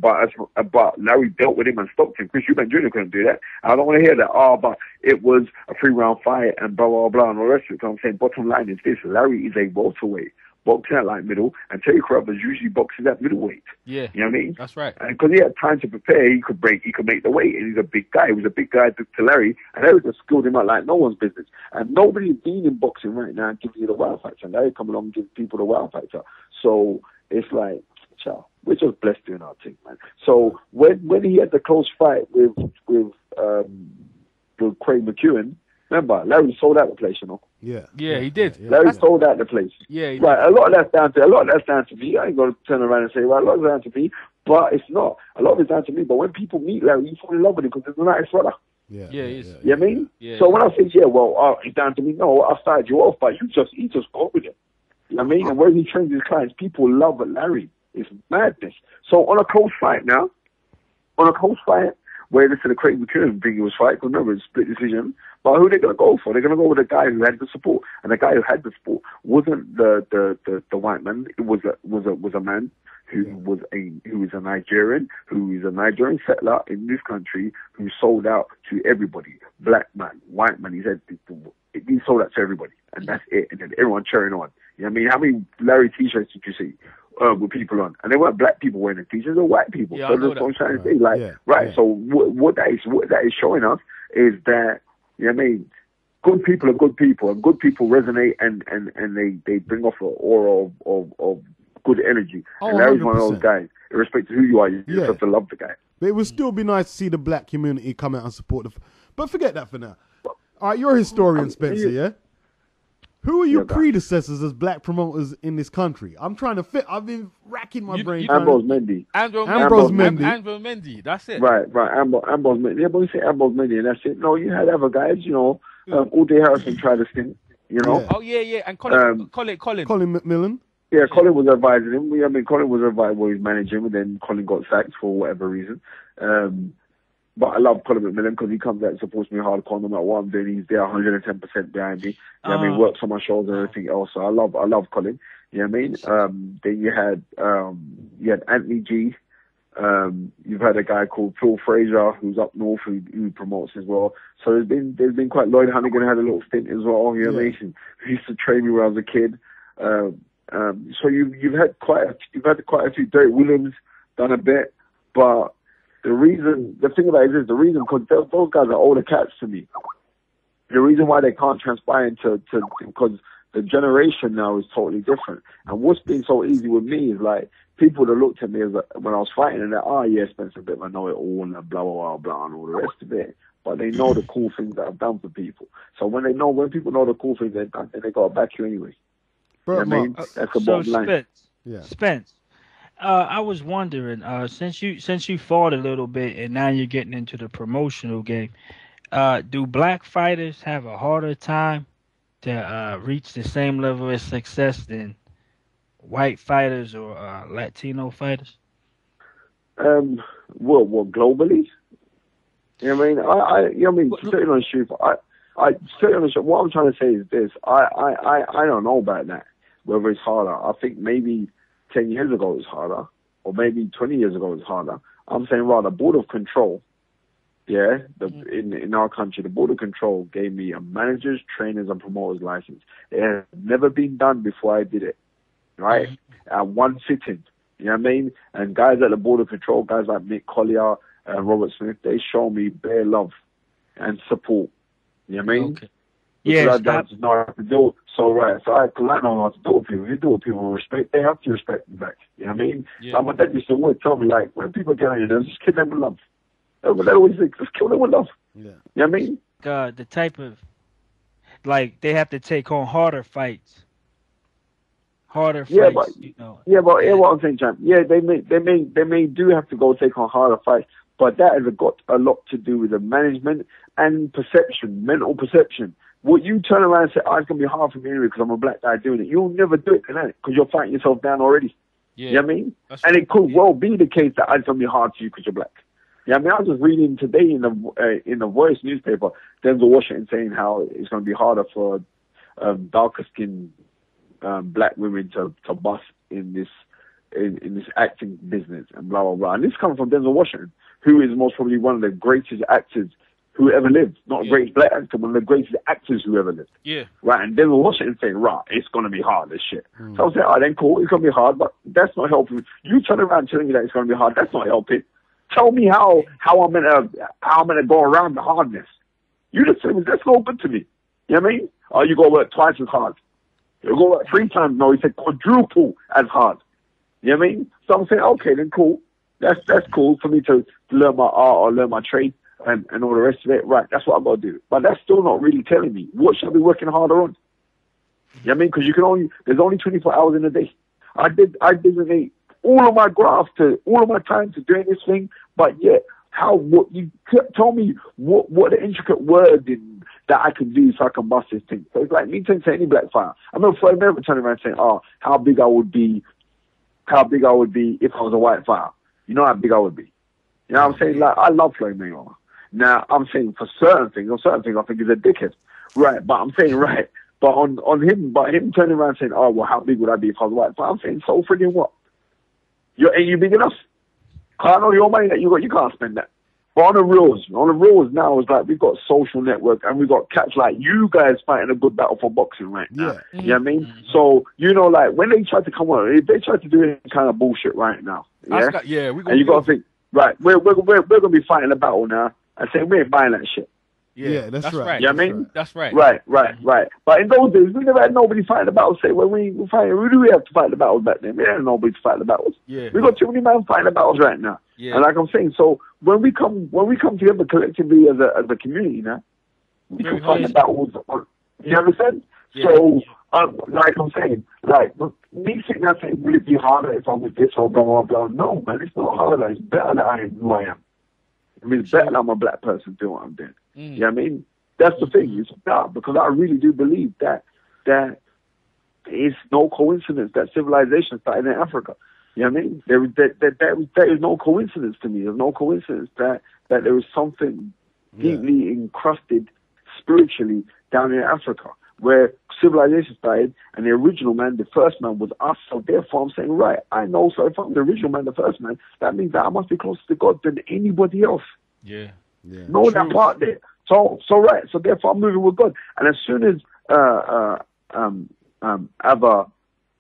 But Larry dealt with him and stopped him. Chris Eubank Jr. couldn't do that. I don't want to hear that, but it was a 3-round fight and blah, blah, blah, and all the rest of it. So I'm saying bottom line is this: Larry is a welterweight, boxing at light middle, and Terry Carruthers usually boxes at middleweight. Yeah. You know what I mean? That's right. And because he had time to prepare, he could make the weight, and he's a big guy. He was a big guy to Larry, and Larry just skilled him out like no one's business. And nobody's been in boxing right now and giving you the wow factor. And Larry come along and give people the wow factor. So it's like, ciao, we're just blessed doing our thing, man. So when he had the close fight with Craig McEwen, remember, Larry sold out the place, you know. Yeah, he did. Larry sold out the place. Yeah, he did. Right. A lot of that's down to me. I ain't gonna turn around and say, well, a lot of it's down to me, but it's not. A lot of it's down to me. But when people meet Larry, you fall in love with him because he's a nice brother. Yeah, he is. You know what I mean? Yeah. So when I say, it's down to me, no, I started you off, but he just got with it. You know what I mean? And where he trains his clients, people love Larry. It's madness. So on a close fight, where this is the Craig McEwen thing, it was fight, because remember, it's split decision. But who are they going to go for? They're going to go with a guy who had the support, and the guy who had the support wasn't the white man. It was a man who is a Nigerian, who is a Nigerian settler in this country, who sold out to everybody. Black man, white man. He sold out to everybody, and that's it. And then everyone cheering on. You know what I mean? How many Larry T-shirts did you see? With people on, and they weren't black people wearing the t-shirts, they're white people. Yeah, so that's what I'm trying to say. So what that is showing us is that, you know what I mean, good people are good people, and good people resonate, and they bring off an aura of good energy. And Larry's one of those guys. Irrespective of who you are, you just have to love the guy. But it would still be nice to see the black community come out and support but forget that for now. All right, you're a historian, Spencer, yeah? Who are your predecessors as black promoters in this country? I'm trying to fit. I've been racking my brain. Ambrose Mendy. Ambrose Mendy. That's it. Right. Ambrose Mendy. Yeah, but we say Ambrose Mendy, and that's it. No, you had other guys. You know, Uday Harrison tried to stint. You know. Yeah. Oh yeah. And Colin McMillan. Yeah, Colin was advising him. Colin was advising what he was managing, and then Colin got sacked for whatever reason. But I love Colin McMillan because he comes out and supports me hardcore no matter what I'm doing. He's there 110% behind me. You know what I mean? Works on my shoulders and everything else. So I love Colin. You know what I mean? Then you had Anthony G. You've had a guy called Phil Fraser who's up north who promotes as well. So there's been quite Lloyd Hannigan had a little stint as well. You know what I mean? He used to train me when I was a kid. So you've had quite a few. Derek Williams done a bit, but the thing about it is because those guys are older cats to me. The reason why they can't transpire into because the generation now is totally different. And what's been so easy with me is like people that looked at me as when I was fighting and they're, Spencer, a bit of a know-it-all and blah, blah, blah, blah, and all the rest of it. But they know the cool things that I've done for people. So when people know the cool things they've done, then they got to back you anyway. You know what I mean? That's the bottom line. Spence. I was wondering, since you fought a little bit and now you're getting into the promotional game, do black fighters have a harder time to reach the same level of success than white fighters or Latino fighters? Well, globally? You know what I mean? Sitting on the street, what I'm trying to say is this: I don't know about that. Whether it's harder, I think maybe 10 years ago it was harder, or maybe 20 years ago it was harder. I'm saying rather Board of Control, in our country, the Board of Control gave me a manager's, trainers, and promoters license. It had never been done before I did it, right? At one sitting, you know what I mean? And guys at the Board of Control, guys like Mick Collier and Robert Smith, they show me bare love and support. You know what I mean? Okay. Yeah, I just know how to do it. So I know how to do it. People, you do it. People respect. They have to respect me back. You know what I mean? Yeah. So my dad used to always tell me, like, when people get on your nerves, just kill them with love. That's what they always say. Just kill them with love. Yeah. You know what I mean? The type of, like, they have to take on harder fights. Yeah, but what I'm saying, champ. Yeah, they may do have to go take on harder fights, but that has got a lot to do with the management and perception, mental perception. What you turn around and say, it's going to be hard for me anyway because I'm a black guy doing it. You'll never do it, innit? Because you're fighting yourself down already. Yeah. You know what I mean? And it could well be the case that it's going to be hard for you because you're black. Yeah, I mean, I was just reading today in the Voice newspaper, Denzel Washington saying how it's going to be harder for darker skinned black women to bust in this acting business and blah blah blah. And this comes from Denzel Washington, who is most probably one of the greatest actors who ever lived. Not a great black actor, one of the greatest actors who ever lived. Yeah. Right, and Denzel Washington saying, right, it's going to be hard, this shit. So I was saying, all right, then cool, it's going to be hard, but that's not helping. You turn around telling me that it's going to be hard, that's not helping. Tell me how I'm gonna go around the hardness. You just tell me that's no good to me. You know what I mean? Or you go work twice as hard. You go work 3 times. No, he said quadruple as hard. You know what I mean? So I'm saying, okay, then cool. That's cool for me to learn my art or learn my trade and all the rest of it. Right, that's what I've got to do. But that's still not really telling me what should I be working harder on. You know what I mean? Because there's only 24 hours in a day. I designate all of my graft to all of my time to doing this thing, but yet what you tell me what the intricate wording that I can do so I can bust this thing. So it's like me saying to any black fighter. I remember Floyd Mayweather turning around saying, "Oh, how big I would be if I was a white fighter. You know how big I would be." You know what I'm saying? Like, I love Floyd Mayweather. Now I'm saying for certain things I think he's a dickhead, right? But I'm saying right. But on him turning around saying, "Oh, well, how big would I be if I was a white fighter?" I'm saying, so friggin' what? Ain't you big enough? I know your money that you got, you can't spend that. But on the reels now, it's like we've got social network and we've got cats like you guys fighting a good battle for boxing right now. Yeah. You know what I mean? So, like when they try to come on, if they try to do any kind of bullshit right now, and you got to think, right, we're going to be fighting a battle now and saying we ain't buying that shit. Yeah, that's right. You know what I mean? That's right. Right. But in those days, we never had nobody fighting the battles. Say, well, we fighting. Who do we have to fight the battles back then? We had nobody to fight the battles. Yeah. We got too many men fighting the battles right now. Yeah. And like I'm saying, so when we come together collectively as a community now, we can fight the battles. You understand? Yeah. So, like I'm saying, like me sitting there saying, will it be harder if I was this or blah blah blah? No, man, it's not harder. It's better that I am who I am. I mean, it's better that I'm a black person doing what I'm doing. You know what I mean? That's the thing. It's about, because I really do believe that it's no coincidence that civilization started in Africa. You know what I mean? There is no coincidence to me. There's no coincidence that there was something deeply encrusted spiritually down in Africa where civilization started, and the original man, the first man, was us. So therefore, I'm saying, right, I know. So if I'm the original man, the first man, that means that I must be closer to God than anybody else. Yeah. Know that part there. So right. So therefore, I'm moving with God. And as soon as other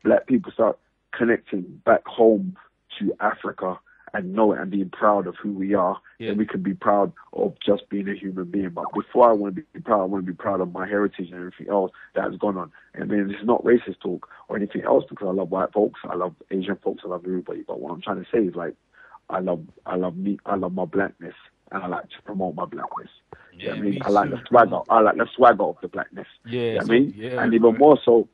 black people start connecting back home to Africa and know it and being proud of who we are, then we can be proud of just being a human being. But before I want to be proud, I want to be proud of my heritage and everything else that has gone on. And then it's not racist talk or anything else, because I love white folks, I love Asian folks, I love everybody. But what I'm trying to say is, like, I love me, I love my blackness, and I like to promote my blackness. Yeah, I mean, I like the swagger. I like the swagger of the blackness. Yeah, you know I mean, and even more so,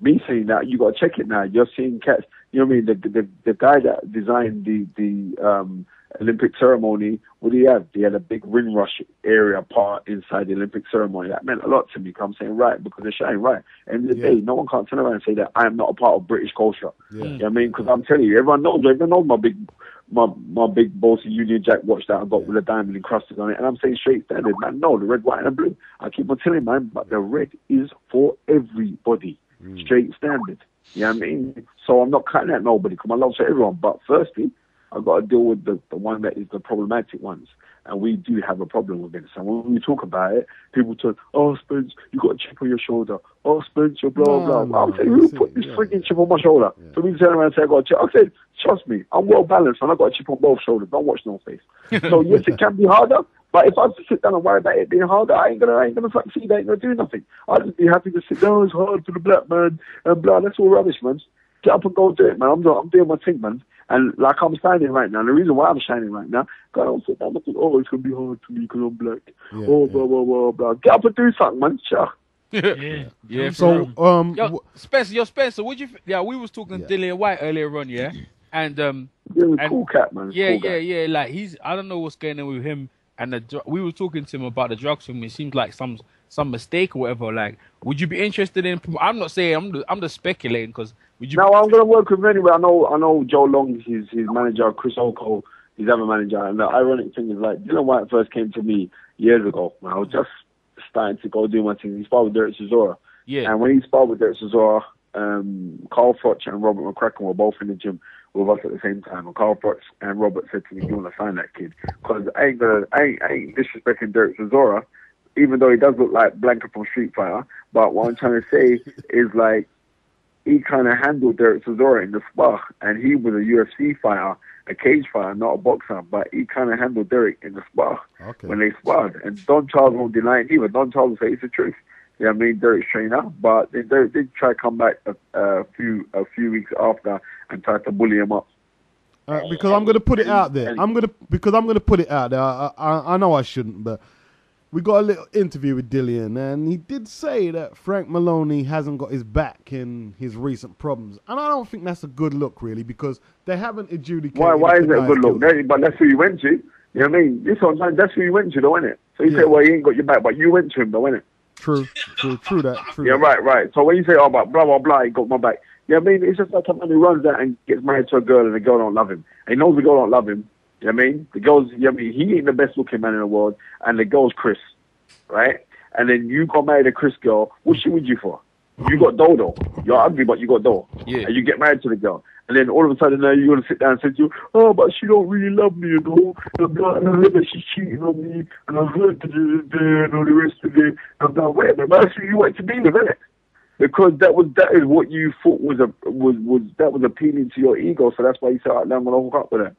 me saying that, you got to check it now. You're seeing cats. You know what I mean? The guy that designed the Olympic ceremony, what do you have? He had a big Windrush area part inside the Olympic ceremony. That meant a lot to me. I'm saying, right, because it's shine right. End of the day, no one can't turn around and say that I am not a part of British culture. You know what I mean? Because I'm telling you, everyone knows my big bossy Union Jack watch that I got with a diamond encrusted on it. And I'm saying straight standard, man. No, the red, white, and blue. I keep on telling man, but the red is for everybody. Straight standard. You know what I mean? So I'm not cutting at nobody, because my love's for everyone. But firstly, I've got to deal with the one that is the problematic ones. And we do have a problem with it. So when we talk about it, people talk, oh, Spence, you got a chip on your shoulder. Oh, Spence, you're blah, blah, blah. I'm saying, who put this freaking chip on my shoulder? For me to turn around and say, I got a chip. I said, trust me, I'm well balanced and I got a chip on both shoulders. Don't watch no face. So yes, it can be harder. But if I have to sit down and worry about it being harder, I ain't gonna succeed. I ain't gonna do nothing. I'll just be happy to sit down. It's hard for the black man and blah. That's all rubbish, man. Get up and go do it, man. I'm doing my thing, man. And like I'm standing right now, and the reason why I'm shining right now, God, I don't sit down and think, oh, it's gonna be hard for me because I'm black. Blah blah blah blah. Get up and do something, man. Sure. Yeah. So Spencer, would you? Yeah, we was talking to Dillian White earlier on, yeah, and cool cat, man. Yeah. Like I don't know what's going on with him. And we were talking to him about the drugs thing. It seems like some mistake or whatever. Like, would you be interested in? I'm not saying. I'm just speculating, because would you? No, I'm gonna work with him anyway. I know Joe Long, his manager, Chris Oko. his other manager. And the ironic thing is, like, Dylan White first came to me years ago when I was just starting to go do my thing. He sparred with Derek Chisora. Yeah. And when he sparred with Derek Chisora, Carl Froch and Robert McCracken were both in the gym with us at the same time. And Carl Froch and Robert said to me, "You want to sign that kid? Because I ain't disrespecting Derek Chisora, even though he does look like Blanca from Street Fighter. But what I'm trying to say is, like, he kind of handled Derek Chisora in the spar, and he was a UFC fighter, a cage fighter, not a boxer, but he kind of handled Derek in the spar when they sparred. And Don Charles won't deny it either. Don Charles will say it's the truth. Yeah, I mean, Derek's trainer, but Derek did try to come back a few weeks after and try to bully him up. Because I'm going to put it out there. I'm going to put it out there. I know I shouldn't, but we got a little interview with Dillian, and he did say that Frank Maloney hasn't got his back in his recent problems. And I don't think that's a good look, really, because they haven't adjudicated. Why is it a good look? But that's who you went to. You know what I mean? This one, that's who you went to, though, isn't it? So you say, well, he ain't got your back, but you went to him, though, isn't it? True that. Yeah, right. So when you say, oh, but blah, blah, blah, he got my back. Yeah, I mean, it's just like a man who runs out and gets married to a girl and the girl don't love him. And he knows the girl don't love him. You know what I mean? The girl's, you know what I mean? He ain't the best looking man in the world, and the girl's Chris, right? And then you got married to Chris girl. What's she with you for? You got dough. You're ugly, but you got dough. Yeah. And you get married to the girl. And then all of a sudden, you're going to sit down and say to you, oh, but she don't really love me, you know. And I heard that she's cheating on me. And I heard that and all the rest of it. I'm like, wait a minute, that's who you want to be with, isn't it? Because that is what you thought was appealing to your ego. So that's why you said, all right, now I'm going to hook up with her.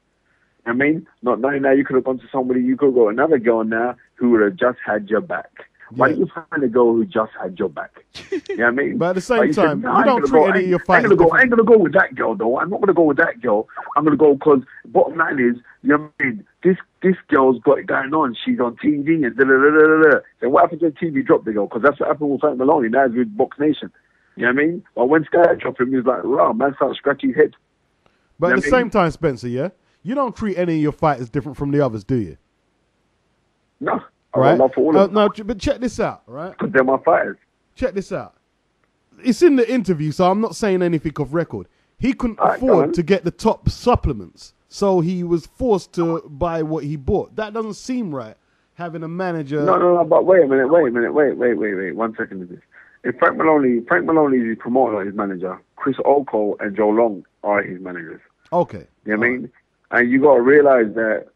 I mean, not knowing now you could have gone to somebody, you could go to another girl now who would have just had your back. Why don't you find a girl who just had your back? You know what I mean? But at the same time, you don't treat any of your fights. I ain't going to go with that girl, though. I'm not going to go with that girl. I'm going to go because bottom line is, you know what I mean? This girl's got it going on. She's on TV and da-da-da-da-da. Then what happens when TV dropped the girl? Because that's what happened with Frank Maloney. Now it's with Box Nation. You know what I mean? But when Sky dropped him, he was like, wow, man started scratching his head. But at the same time, Spencer, yeah? You don't treat any of your fighters different from the others, do you? No. Right? No, but check this out, right? Because they're my fighters. Check this out. It's in the interview, so I'm not saying anything off record. He couldn't afford to get the top supplements, so he was forced to buy what he bought. That doesn't seem right, having a manager... No, but wait a minute. 1 second of this. If Frank Maloney is his promoter, or his manager, Chris Oko and Joe Long are his managers. Okay. You know what I mean? And you got to realize that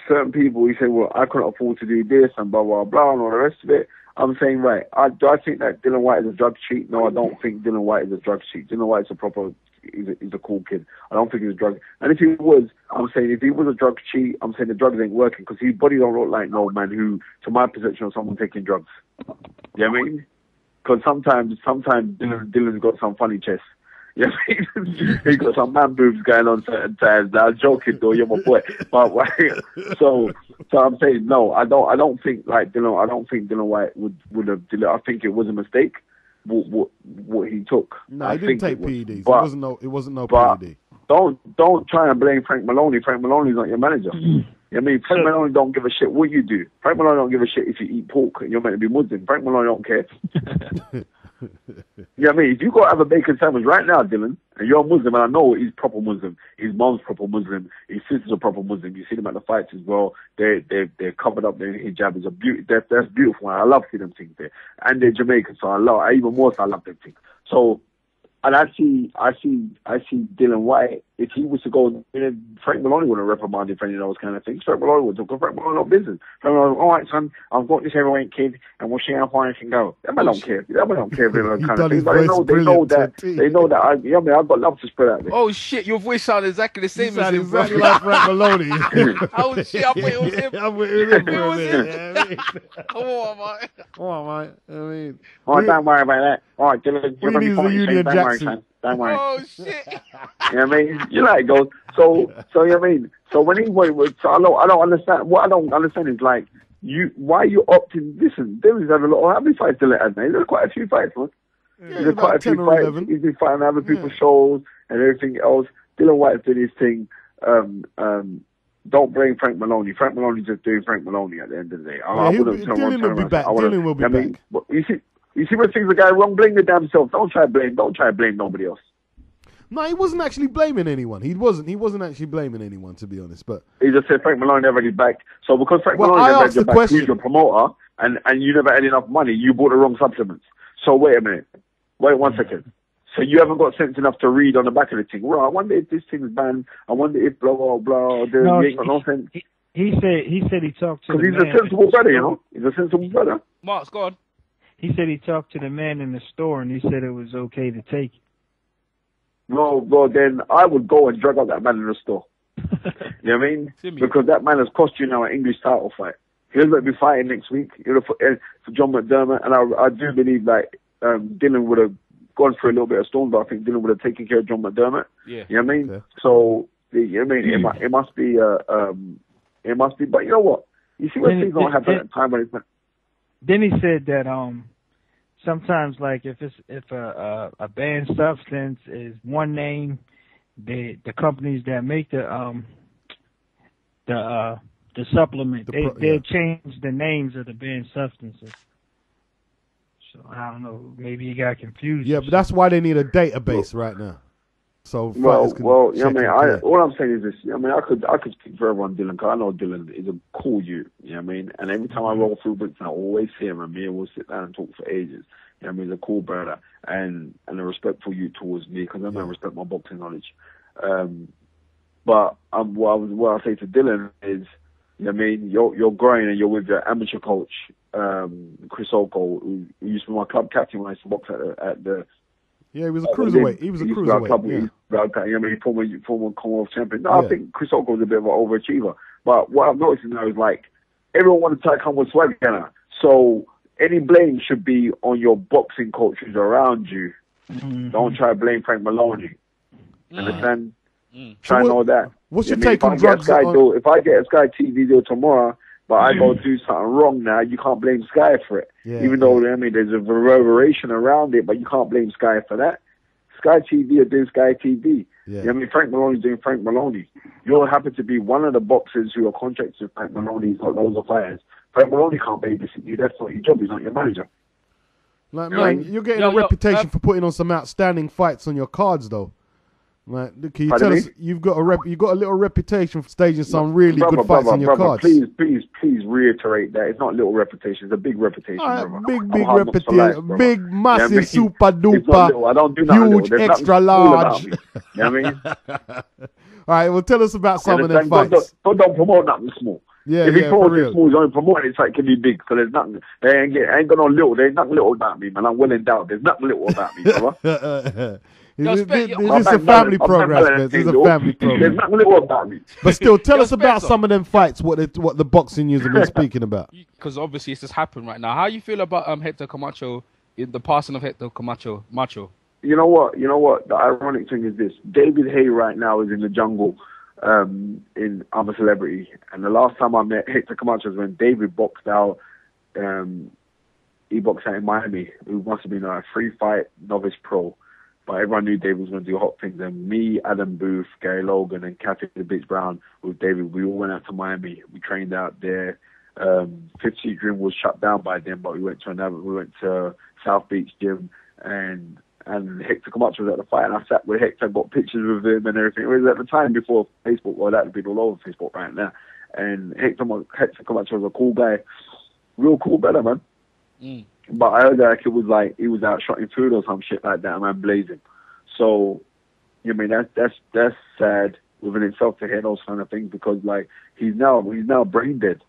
certain people, you say, well, I couldn't afford to do this and blah, blah, blah, and all the rest of it. I'm saying, right, do I think that Dylan White is a drug cheat? No, I don't think Dylan White is a drug cheat. Dylan White is a cool kid. I don't think he's a drug. And if he was, I'm saying if he was a drug cheat, I'm saying the drugs ain't working because his body don't look like no man who, to my perception, of someone taking drugs. You know what I mean? Because sometimes Dylan's got some funny chest. Yeah, he got some man boobs going on certain times. Now, I'm joking though, you're my boy. But so I'm saying no. I don't think like Dylan. I don't think Dylan White would have. I think it was a mistake. What he took. No, he didn't take PEDs. It wasn't no PED. Don't try and blame Frank Maloney. Frank Maloney's not your manager. I mean, Frank Maloney don't give a shit what you do. Frank Maloney don't give a shit if you eat pork and you're meant to be Muslim. Frank Maloney don't care. You know what I mean? If you go have a bacon sandwich right now, Dylan, and you're a Muslim, and I know he's proper Muslim, his mom's proper Muslim, his sister's a proper Muslim, you see them at the fights as well, they're covered up, their hijab is a beauty, that's beautiful, and I love seeing them things there. And they're Jamaican, so even more so I love them things. So, and I see Dylan White, if he was to go, Frank Maloney wouldn't reprimand him for any of those kind of things. Frank Maloney would talk, Frank Maloney not business. Frank Maloney, all right, son, I've got this heavyweight kid, and we'll see how far I can go. That man don't care. That man don't care about those kind of things. But they know that I've got love to spread out there. Oh shit, your voice sounds exactly the same as him. Exactly like Frank Maloney. Oh shit, I thought it was him. I'm with him for a minute. Come on, mate. I mean, don't worry about that. All right, Dylan, we need the Union Jackson. Don't worry. Oh shit. You know what I mean? You know how it goes. So you know what I mean? So when he went, so I don't understand. What I don't understand is like, why you opting? Listen, Dylan's had a lot. How many fights Dylan had, man? There's quite a few fights, man. There's quite a few fights. 11. He's been fighting other people's shows and everything else. Dylan White's doing his thing. Don't blame Frank Maloney. Frank Maloney's just doing Frank Maloney at the end of the day. Dylan will be back. Dylan will be back. You see when things are going wrong, blame the damn self. Don't try to blame nobody else. No, he wasn't actually blaming anyone. He wasn't actually blaming anyone, to be honest. But he just said Frank Maloney never had his back. So because Frank Well, Maloney I never asked had your the back, question. who's your promoter, and you never had enough money, you bought the wrong supplements. So wait a minute. Wait 1 second. So you haven't got sense enough to read on the back of the thing. Well, I wonder if this thing's banned. I wonder if blah, blah, blah. No, you ain't got no sense. He said he talked to the Because he's man. a sensible brother, you know? He's a sensible brother. Mark's gone. He said he talked to the man in the store and he said it was okay to take it. Well, then I would go and drag out that man in the store. You know what I mean? Timmy. Because that man has cost you now an English title fight. He'll be fighting next week. He'll for John McDermott, and I do believe like Dylan would have gone through a little bit of storm, but I think Dylan would have taken care of John McDermott. Yeah. You know what I mean? Okay. So you know what I mean? It must be it must be. But you know what? You see when things don't happen at the time when it's not. Then he said that sometimes like if a banned substance is one name, the companies that make the supplement they'll change the names of the banned substances. So I don't know, maybe he got confused. yeah, but that's why they need a database right now. So Well, fighters can you know what I check mean? and clear. All I'm saying is this. I mean, I could speak for everyone, Dylan, because I know Dylan is a cool youth. You know what I mean? And every time I roll through Brits, I always see him, and me and we'll sit down and talk for ages. You know what I mean? He's a cool brother, and a respectful youth towards me, because I know I respect my boxing knowledge. But what I say to Dylan is, you know what I mean? You're growing, and you're with your amateur coach, Chris Oko, who used to be my club captain when I used to box at the. Yeah, he was a cruiserweight. He was a cruiserweight. Yeah. You know, I mean, former Commonwealth champion. No, I think Chris Oko was a bit of an overachiever. But what I'm noticing now is like everyone wants to try to come with swag now. So any blame should be on your boxing coaches around you. Mm-hmm. Don't try to blame Frank Maloney. Understand? Try to know that. What's your I mean, take on drugs? If I get a Sky TV deal tomorrow, but I go do something wrong now, you can't blame Sky for it. Yeah, Even though, I mean, there's a reverberation around it, but you can't blame Sky for that. Sky TV are doing Sky TV. Yeah. I mean, Frank Maloney's doing Frank Maloney. You happen to be one of the boxers who are contracted with Frank Maloney. He's got loads of fighters. Frank Maloney can't babysit you. That's not your job. He's not your manager. Like, man, you're getting a reputation for putting on some outstanding fights on your cards, though. Like, can you tell us you've got a little reputation for staging some really good fights on your cards? Please reiterate that it's not little reputation; it's a big reputation. Big reputation, big, massive, super duper, I don't do nothing huge, extra large. You know what I mean? All right, well, tell us about some of them fights. But don't promote nothing small. Yeah, if he promotes real. it small, he's only promoting it so it can be big. So there's nothing. They ain't got no little. There's nothing little about me, man. I'm well endowed. There's nothing little about me, brother. This is a family program, This is a family program. There's nothing little about me. But still, tell us about some of them fights. What the boxing news have been speaking about. Because obviously it's just happened right now. How you feel about Hector Camacho, the passing of Hector Camacho? You know what? The ironic thing is this: David Hay right now is in the jungle. I'm a Celebrity, and the last time I met Hector Camacho was when David boxed out. He boxed out in Miami. It must have been a 3-fight novice pro. But everyone knew David was going to do hot things. And me, Adam Booth, Gary Logan, and Kathy the Bitch Brown with David, we all went out to Miami. We trained out there. 50 Gym was shut down by then, but we went to South Beach Gym, and Hector Camacho was at the fight, and I sat with Hector, got pictures with him and everything. It was at the time before Facebook, well, that would be all over Facebook right now. And Hector Camacho was a cool guy, real cool brother, man. But I heard that it was like he was out shotting food or some shit like that, man, blazing. So, I mean, that's sad within itself to hear those kind of things, because like he's now brain dead.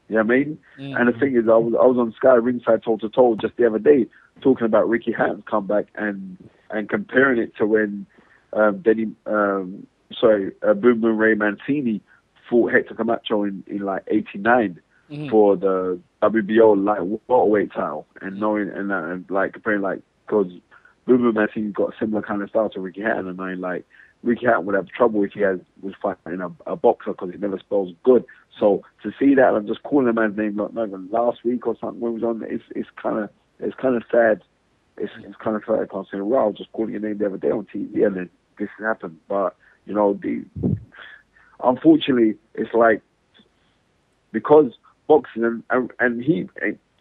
You know what I mean? And the thing is, I was on Sky ringside toe to toe just the other day talking about Ricky Hatton's comeback and comparing it to when Boom Boom Ray Mancini fought Hector Camacho in like '89 for the WBO light welterweight title, and knowing and like comparing, like, because Boom Boom Mancini got a similar kind of style to Ricky Hatton, and I like Ricky Hatton would have trouble if he was fighting a boxer, because it never spells good. So to see that, I'm just calling the man's name like last week or something when he was on. It's kind of sad. It's kind of sad. I can't say, well, I was just calling your name the other day on TV, and then this happened. But you know, unfortunately, it's like, because boxing and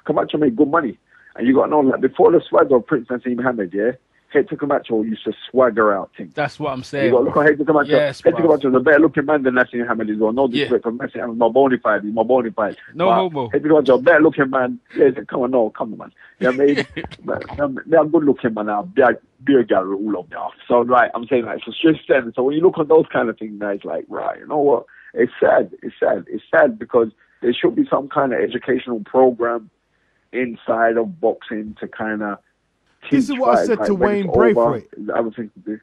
Camacho made good money, and you got to know, like, before the swag of Prince Nassim Mohammed, yeah, Hector Camacho used to swagger out things. That's what I'm You saying. got to look at Hector Camacho. Yes, Hector bruv. Camacho is a better looking man than Nassim Hamid as well. No Yeah. disrespect from Nassim Hamid. My bona fide. He's my bona fide. No But homo. Hector Camacho, a better looking man. Yeah, come on, man. You know what I mean? They're good looking man now. Beer gallery all of them. So, right, I'm saying like, so it's just then. So when you look at those kind of things, now it's like, right, you know what? It's sad. It's sad because there should be some kind of educational program inside of boxing to kind of teach. This is what I said to Wayne Braithwaite. I would think to do.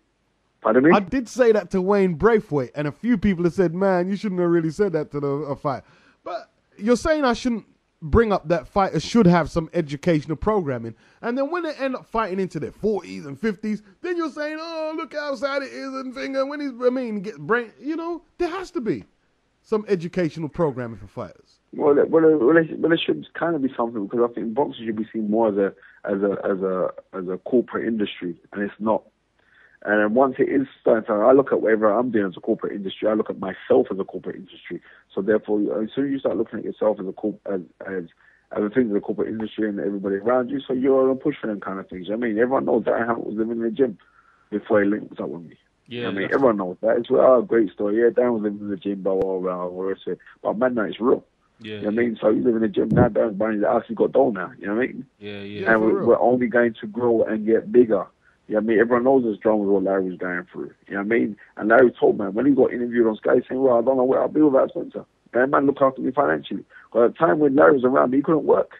Pardon me? I did say that to Wayne Braithwaite, and a few people have said, man, you shouldn't have really said that to a fight. But you're saying I shouldn't bring up that fighters should have some educational programming. And then when they end up fighting into their 40s and 50s, then you're saying, oh, look how sad it is and thing. And when get brain, there has to be some educational programming for fighters. Well, it should kind of be something, because I think boxing should be seen more as a corporate industry, and it's not. And then once it is starting to, I look at whatever I'm doing as a corporate industry, I look at myself as a corporate industry. So therefore, as soon as you start looking at yourself as a thing of the corporate industry and everybody around you, so you're on a push for them kind of things. I mean, everyone knows that Darren was living in the gym before he linked up with me. Yeah, I mean, everyone knows that. It's a great story. Yeah, Darren was living in the gym, blah, blah, blah, blah. But man, no, it's real. Yeah, you know what I mean? So you live in the gym now, Darren's buying the house, he's got dough now. You know what I mean? Yeah. And we're only going to grow and get bigger. You know what I mean? Everyone knows as strong as what Larry was going through. You know what I mean? And Larry told, man, when he got interviewed on Sky, saying, well, I don't know where I'll be without Spencer. That man looked after me financially. But at the time when Larry was around me, he couldn't work.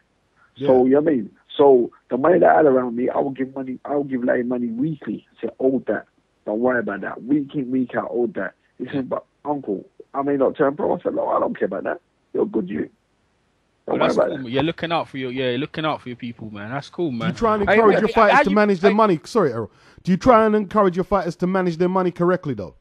Yeah. So, you know what I mean? So the money that I had around me, I would give Larry money weekly. I said, hold that. Don't worry about that. Week in, week out, hold that. He said, but uncle, I may not turn pro. I said, no, I don't care about that. You're good, you. Well, that's cool. You're looking out for your people, man. That's cool, man. Do you try and encourage your fighters to manage their money? Sorry, Errol. Do you try and encourage your fighters to manage their money correctly, though?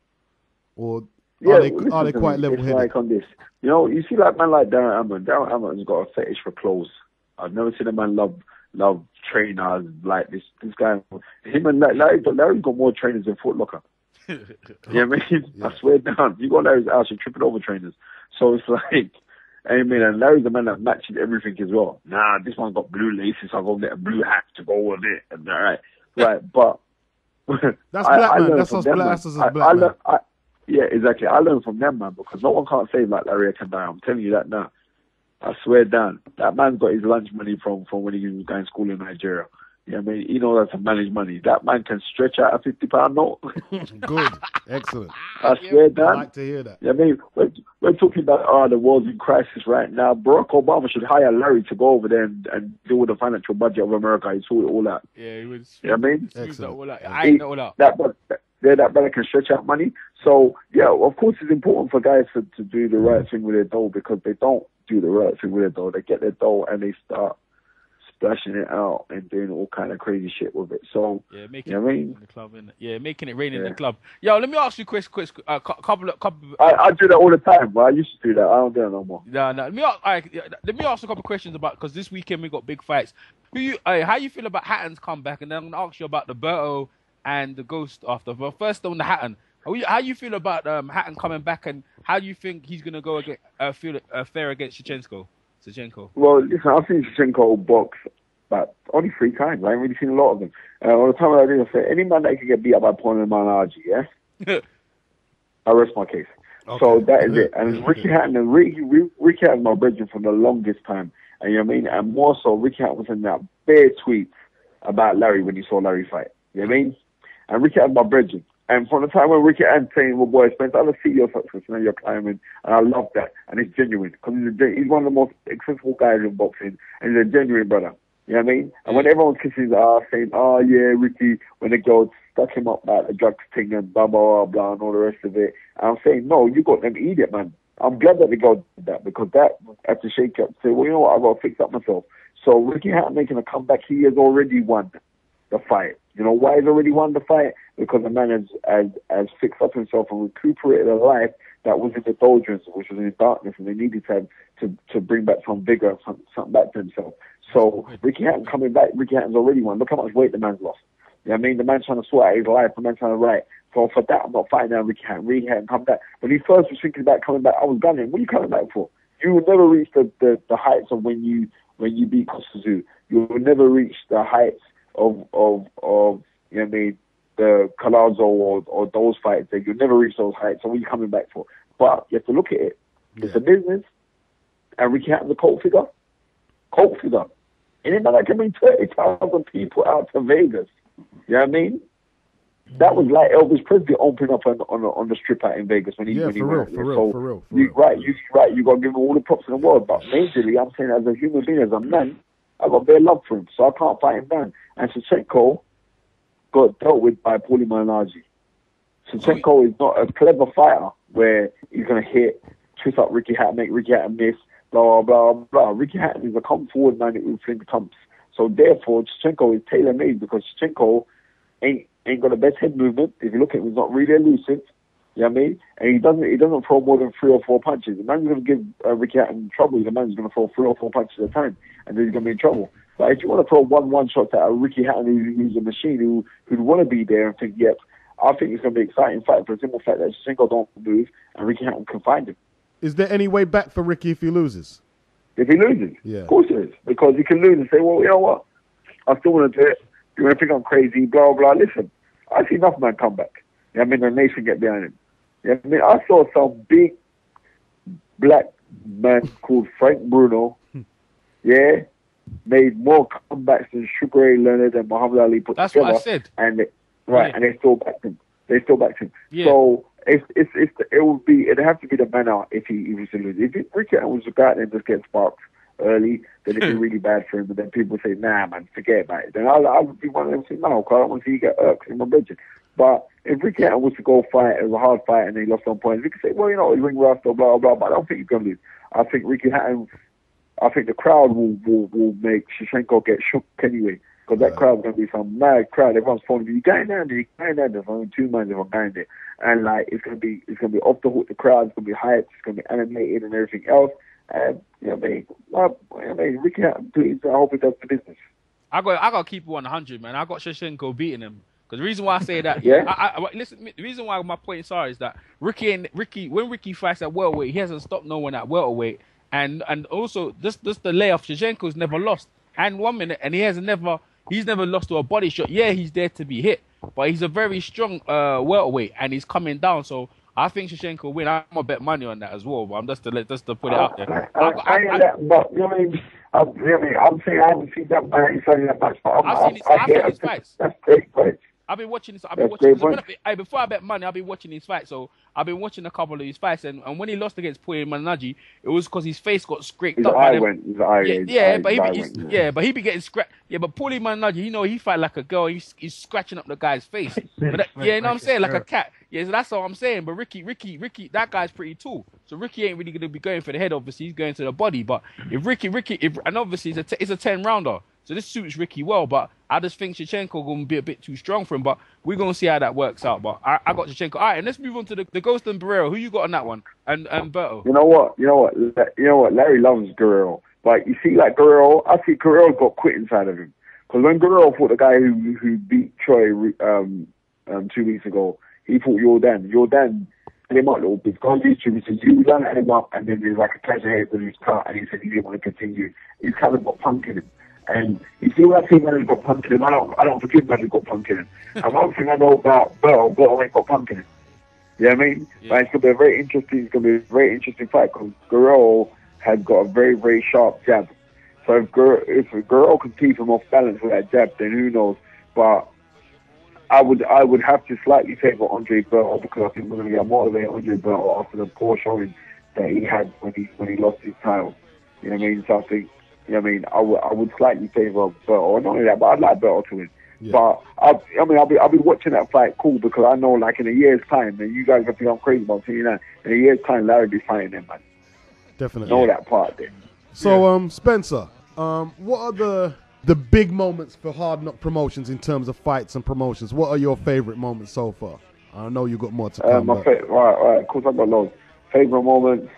Or are they quite level-headed? Like on this. You see like man like Darren Ammon. Darren Ammon has got a fetish for clothes. I've never seen a man love trainers like this guy. Him and Larry's got more trainers than Foot Locker. You know what I mean? Yeah. I swear down. You got Larry's house, you're tripping over trainers. So it's like, amen. And Larry's the man that matches everything as well. Nah, this one got blue laces, so I'll go get a blue hat to go with it. And right, but that's black man. That's us black man. Yeah, exactly. I learned from them, man, because no one can't save like Larry can die. I'm telling you that now. I swear down. That man's got his lunch money from when he was going to school in Nigeria. You know what I mean? He knows how to manage money. That man can stretch out a £50 note. Good. Excellent. I swear down. I like to hear that. You know what I mean? We're talking about the world's in crisis right now. Barack Obama should hire Larry to go over there and deal with the financial budget of America. He saw it all out. Yeah, he was. You know what I mean? Excellent. I know all out. That brother can stretch out money. So, yeah, of course it's important for guys to do the right thing with their dough, because they don't do the right thing with their dough. They get their dough and they start splashing it out and doing all kind of crazy shit with it. So, yeah, making you know it rain in the club, making it rain in the club. Yo, let me ask you a quick couple. I do that all the time, but I used to do that. I don't do it no more. No. Let me ask a couple of questions about, because this weekend we got big fights. How you feel about Hatton's comeback? And then I'm gonna ask you about the Berto and the Ghost after. But first on the Hatton, how you feel about Hatton coming back, and how do you think he's gonna go against fair against Shevchenko? Well, listen, I've seen Shevchenko box, but only 3 times. I ain't really seen a lot of them. All the time I did, I say, any man that can get beat up by Poirier and yeah? I rest my case. Okay. So that is it. And Ricky Hatton, Ricky Hatton's my brethren for the longest time. And you know what I mean? And more so, Ricky Hatton was in that bare tweets about Larry when he saw Larry fight. You know what I mean? And Ricky Hatton's my brethren. And from the time when Ricky Hatton's saying, well, boy, Spencer, I see your success and you're climbing, and I love that. And it's genuine, because he's one of the most successful guys in boxing, and he's a genuine brother. You know what I mean? And when everyone's kissing his ass, saying, oh, yeah, Ricky, when the girls stuck him up like the drugs thing and blah, blah, blah, blah, and all the rest of it. And I'm saying, no, you got them idiot, man. I'm glad that the girl did that, because that had to shake up, say, well, you know what, I've got to fix up myself. So Ricky Hatton making a comeback, he has already won the fight. You know why he's already won the fight? Because the man has fixed up himself and recuperated a life that was in the doldrums, which was in the darkness, and they needed to bring back some vigor, something back to himself. So Ricky Hatton coming back, Ricky Hatton's already won. Look how much weight the man's lost. You know what I mean? The man's trying to sort out his life, the man's trying to write. So for that, I'm not fighting down Ricky Hatton. Ricky Hatton come back. When he first was thinking about coming back, I was gunning. What are you coming back for? You will never reach the heights of when you beat Kostuzu. You will never reach the heights of you know what I mean, the Collazo or those fights, that you'll never reach those heights. So what are you coming back for? But you have to look at it. It's a business. And Ricky Hatton's a cult figure. Cult figure. And then I can bring 30,000 people out to Vegas. You know what I mean? That was like Elvis Presley opening up on the strip out in Vegas when he went there. For real. Right, you got to give him all the props in the world. But majorly, I'm saying as a human being, as a man, I got bare love for him, so I can't fight him down. And Shevchenko got dealt with by Paulie Malignaggi. Shevchenko is not a clever fighter where he's going to hit, twist up Ricky Hatton, make Ricky Hatton miss, blah, blah, blah. Ricky Hatton is a come forward man who fling thumps. So therefore, Shevchenko is tailor-made because Shevchenko ain't got the best head movement. If you look at him, he's not really elusive. You know what I mean? And he doesn't throw more than 3 or 4 punches. The man's going to give Ricky Hatton trouble. The man's going to throw 3 or 4 punches at a time, and then he's going to be in trouble. But if you want to throw one shot at a Ricky Hatton who's a machine who'd want to be there and think, yep, I think it's going to be an exciting fight for the simple fact that Shevchenko don't move and Ricky Hatton can find him. Is there any way back for Ricky if he loses? If he loses? Yeah. Of course there is. Because he can lose and say, well, you know what? I still want to do it. You're going to think I'm crazy, blah, blah. Listen, I see enough man come back. You know what I mean? The nation get behind him. You know what I mean? I saw some big black man called Frank Bruno, made more comebacks than Sugar Ray Leonard and Muhammad Ali put together. That's what I said. And they still backed him. Yeah. So it'd have to be the manner if he was to lose. If Ricky was to go out there and just get sparked early, then it'd be really bad for him. But then people say, nah, man, forget about it. Then I would be one of them saying, no, because I don't want to see you get irked in my budget. But if Ricky Hatton was to go fight, it was a hard fight, and he lost on points, we could say, well, you know, he's ring rust or blah, blah, but I don't think he's going to lose. I think Ricky Hatton, I think the crowd will make Shevchenko get shook anyway, because that crowd's going to be some mad crowd. Everyone's phoning me, you going down there, there's only 2 months if I'm going there. And, like, it's going to be off the hook, the crowd's going to be hyped, it's going to be animated and everything else. And, you know what I mean? Ricky Hatton, please, I hope it does the business. I got to keep it 100, man. I got Shevchenko beating him. Because the reason why I say that, listen, the reason why my points are is that when Ricky fights at welterweight, he hasn't stopped no one at welterweight, and also just the layoff, Shevchenko's never lost, and 1 minute, and he's never lost to a body shot. Yeah, he's there to be hit, but he's a very strong welterweight, and he's coming down. So I think Shevchenko will win. I'm gonna bet money on that as well, but I'm just to put it out there. But you know what I mean? I'm saying I haven't seen that much. I've seen his fights. That's great fights. I've been watching this. Before I bet money, I've been watching his fights. So I've been watching a couple of his fights, and when he lost against Paulie Malignaggi, it was because his face got scraped up. But he be getting scratched. Yeah, but Paulie Malignaggi, you know, he fight like a girl. He's scratching up the guy's face. You know what I'm saying? Like a cat. Yeah, so that's all I'm saying. But Ricky, that guy's pretty tall. So Ricky ain't really gonna be going for the head. Obviously, he's going to the body. But if Ricky, and obviously it's a 10-rounder. So this suits Ricky well, but I just think Shevchenko going to be a bit too strong for him. But we're going to see how that works out. But I got Shevchenko. All right, and let's move on to the Ghost and Barrero. Who you got on that one? And Berto. You know what? Larry loves Guerrero. But you see, like Guerrero, I see Guerrero's got quit inside of him. Because when Guerrero fought the guy who beat Troy 2 weeks ago, he fought Jordan. Jordan hit him up a little bit. Because he said, you done him up, and then there's like a pleasure head with his cut, and he said he didn't want to continue. He's kind of got punk in him. And you see, when I see man who's got punk in him, I don't forgive man who's got punk in him. And one thing I know about Berto ain't got punk in him. You know what I mean? Yeah. But it's going to be a very interesting fight because Guerrero has got a very, very sharp jab. So if Guerrero can keep him off balance with that jab, then who knows? But I would have to slightly favour Andre Berto because I think we're going to get motivated Andre Berto after the poor showing that he had when he lost his title. You know what I mean? So I think, you know what I mean? I would slightly favour Berto. Not only that, but I'd like Berto to win. Yeah. But I'll be watching that fight cool because I know, like, in a year's time, and you guys are think I'm crazy about saying that. In a year's time, Larry be fighting him, man. Definitely. Know that part there. So, Spencer, what are the big moments for Hard Knock Promotions in terms of fights and promotions? What are your favourite moments so far? I know you got more to come. Right. Of course, I've got loads. Favourite moments.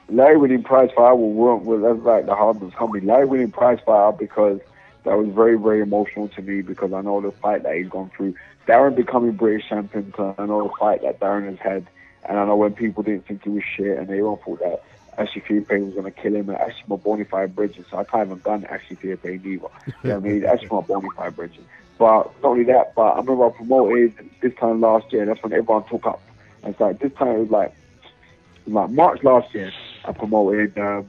Larry winning prize fight. That's like the hardest company. Larry winning prize fight because that was very, very emotional to me because I know the fight that he's gone through. Darren becoming British champion because I know the fight that Darren has had, and I know when people didn't think he was shit and they all thought that Ashley Felipe was going to kill him. And Ashley my bona fide bridges, so I can't even gun Ashley Felipe either. You know what I mean? Ashley my bona fide bridges. But not only that, but I remember I promoted this time last year. That's when everyone took up. And so this time it was like March last year. I promoted when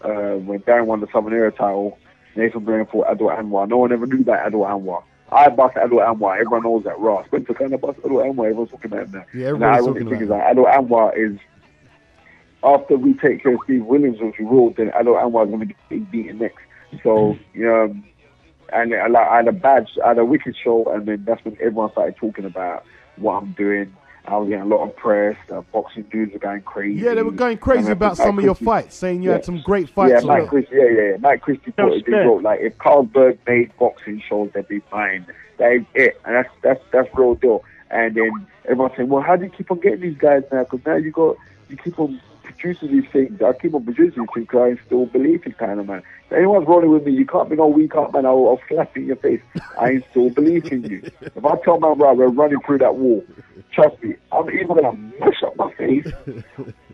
Darren won the Southern Era title. Nathan Blaine fought Adol Anwar. No one ever knew that Adol Anwar. I bust Adol Anwar. Everyone knows that. Ross Spencer kind of bust Adol Anwar. Everyone's talking about him now. Yeah, everyone's talking about him. Like, Adol Anwar is, after we take care of Steve Williams, which we ruled, then Adol Anwar is going to get beaten next. So, and I had a badge, I had a wicked show, and then that's when everyone started talking about what I'm doing. I was getting a lot of press. The boxing dudes were going crazy. Yeah, they were going crazy about some of your fights, saying you had some great fights. Yeah, Mike Christie. Mike Christie wrote like, if Carlsberg made boxing shows, they'd be fine. That is it, and that's real deal. And then everyone saying, well, how do you keep on getting these guys now? Because now you keep on producing these things. I keep on producing these things because I still believe in kind of man. If anyone's rolling with me, you can't be no weak up man. I'll slap you in your face. I still believe in you. If I tell my brother we're running through that wall, trust me, I'm either gonna mash up my face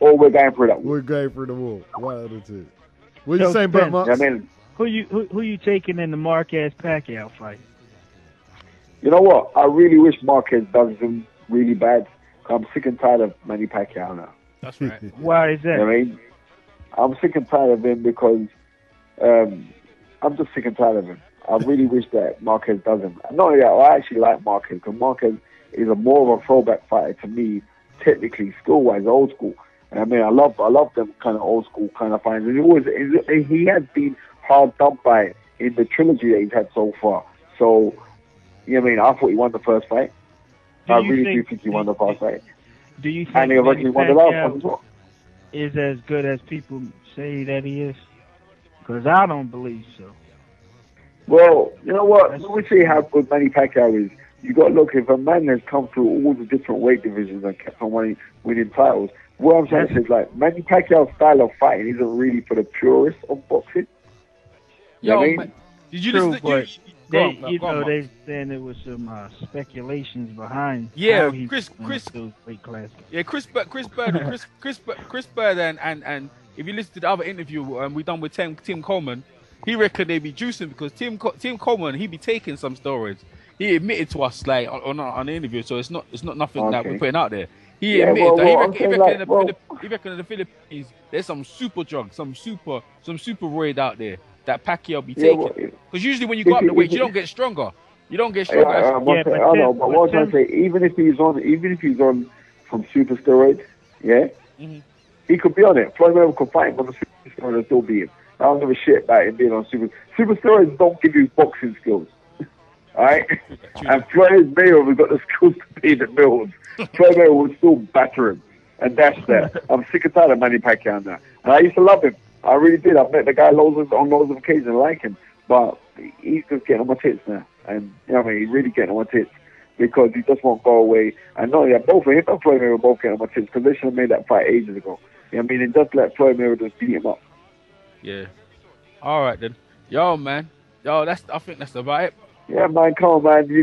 or we're going through that wall. We're going through the wall. Wow, that's it. What you saying, Bertmarx? I mean, who you taking in the Marquez Pacquiao fight? You know what? I really wish Marquez does him really bad. I'm sick and tired of Manny Pacquiao now. That's right. Why is that? You know what I mean? I'm sick and tired of him because I'm just sick and tired of him. I really wish that Marquez does him. Not only that, I actually like Marquez because Marquez is more of a throwback fighter to me, technically, skill-wise, old school. And I mean, I love them kind of old school kind of fighters. And he has been hard done by in the trilogy that he's had so far. So, you know what I mean? I thought he won the first fight. I really do think he won the first fight. Do you think and he eventually won the last one as well? Is as good as people say that he is? Because I don't believe so. Well, you know what? When we see how good Manny Pacquiao is, you got to look, if a man has come through all the different weight divisions and kept on winning titles, what I'm saying is, like, Manny Pacquiao's style of fighting isn't really for the purists of boxing. Yo, you know what I mean? Did you listen to they saying there was some speculations behind. Yeah, how Chris weight classes. Yeah, Chris Bird, and if you listen to the other interview we done with Tim Coleman, he reckoned they be juicing because Tim Coleman, he be taking some steroids. He admitted to us like on the interview, so it's not nothing that we're putting out there. He admitted that he reckon in the Philippines there's some super drugs, some super roid out there that Pacquiao be taking. Because usually when you go up the weight, you don't get stronger. You don't get stronger. I know, but what I'm trying to say, even if he's on from super steroids, he could be on it. Floyd Mayweather could fight him on the super steroids and still beat him. I don't give a shit about him being on super steroids. Don't give you boxing skills. Alright? And Floyd Mayweather got the skills to pay the bills. Floyd Mayweather would still batter him. And that's that. I'm sick and tired of Manny Pacquiao now. And I used to love him. I really did. I've met the guy on loads of occasions. I like him. But he's just getting on my tits now. And, you know what I mean? He's really getting on my tits because he just won't go away. And not only that, both of him and Floyd Mayweather were both getting on my tits because they should have made that fight ages ago. You know what I mean? And just let Floyd Mayweather just beat him up. Yeah. All right, then. Yo, man. Yo, I think that's about it. Yeah, man, come on, man. You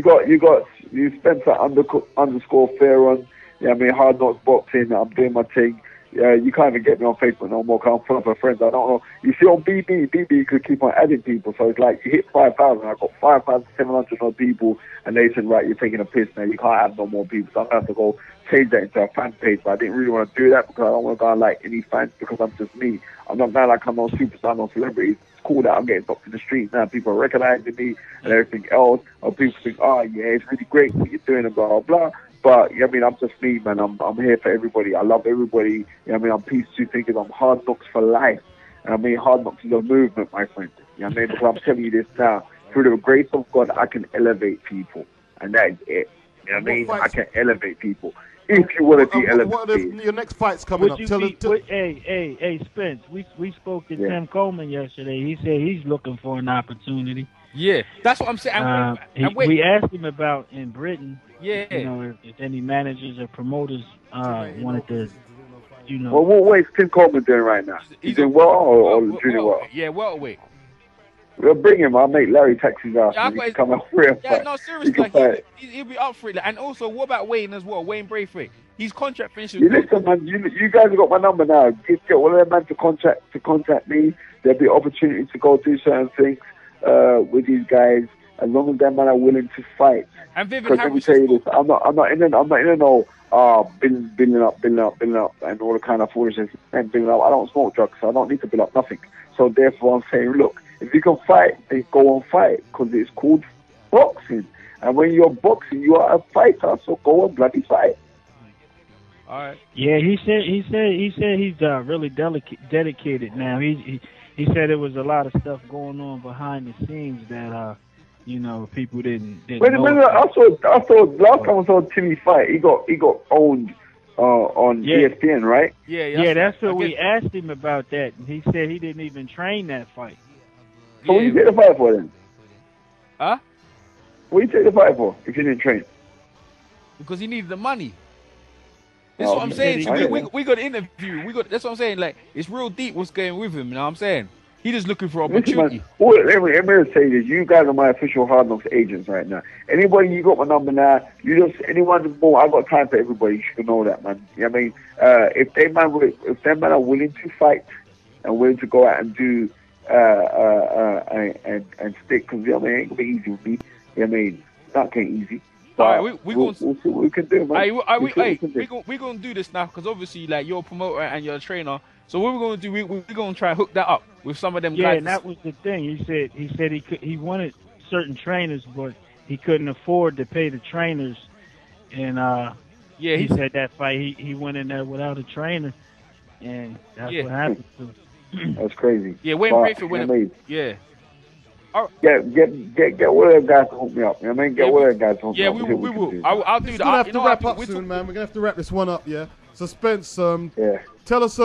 Spencer underscore Fearon. Yeah, I mean, Hard Knocks Boxing. I'm doing my thing. Yeah, you can't even get me on Facebook no more because I'm full of my friends. I don't know. You see on BB, you could keep on adding people. So it's like you hit 5,000. I got 5,700 odd people, and they said, right, you're taking a piss now. You can't have no more people. So I'm going to have to go change that into a fan page. But I didn't really want to do that because I don't want to go like any fans because I'm just me. I'm not going like I'm no superstar, no celebrity. It's cool that I'm getting boxed in the streets now. People are recognizing me and everything else. Or people think, oh, yeah, it's really great what you're doing and blah, blah, blah. But, I mean, I'm just me, man. I'm here for everybody. I love everybody. You know I mean, I'm Peace Two Thinkers. I'm Hard Knocks for life. And I mean, Hard Knocks is a movement, my friend. You know what I mean? Because I'm telling you this now. Through the grace of God, I can elevate people. And that is it. You know what I mean? I can elevate people. If you want to be elevated. What are your next fight's coming up? Hey, Spence, we spoke to Tim Coleman yesterday. He said he's looking for an opportunity. Yeah, that's what I'm saying. We asked him about in Britain. Yeah. You know, if any managers or promoters wanted to, you know. Well, what way is Tim Coleman doing right now? He's doing well or junior well? Yeah, welterweight. We'll bring him. I'll make Larry taxis out. Yeah, he can come out free. Yeah, no, seriously. He'll be up for it. And also, what about Wayne as well? Wayne Braithwaite. His contract finishes. Listen, man. You guys have got my number now. Just get one of them man to contact me. There'll be opportunity to go do certain things with these guys. as long as that man are willing to fight. And Vivian Because let me Harris tell is you this, I'm not in no building up and all the kind of foolishness and building up. I don't smoke drugs, so I don't need to build up nothing. So therefore, I'm saying, look, if you can fight, then go and fight, because it's called boxing. And when you're boxing, you are a fighter, so go and bloody fight. all right. Yeah, he said he's really dedicated now. He said there was a lot of stuff going on behind the scenes that people didn't Wait a know minute, about. I saw last time I saw Timmy fight, he got owned on ESPN, right? Yeah, that's what we asked him about that. And he said he didn't even train that fight. So what you take the fight for then? Huh? What you take the fight for if you didn't train? Because he needed the money. That's what I'm saying. We got an interview. That's what I'm saying. Like, it's real deep what's going with him. You know what I'm saying? He just looking for opportunity. Let me say this. You guys are my official Hard Knocks agents right now. Anybody, you got my number now. Anyone more, I got time for everybody. You should know that, man. You know what I mean? If they man are willing to fight and willing to go out and do and stick, because it ain't gonna be easy with me. You know what I mean? It's not getting easy. All right, we'll see what we can do, man. We're gonna do this now, because obviously, like, you're a promoter and you're a trainer. So what we're gonna do? We're gonna try to hook that up with some of them guys. Yeah, and that was the thing. He said he wanted certain trainers, but he couldn't afford to pay the trainers. And he said that fight he went in there without a trainer, and that's what happened to him. That's crazy. Yeah, Wayne Brayford went. Yeah. Get one of them guys to hook me up. You know what I mean? Get one of them guys to hook me up. Yeah, we will. I'll do that. We're gonna have to wrap up soon, man. We're gonna have to wrap this one up, yeah. So Spence, tell us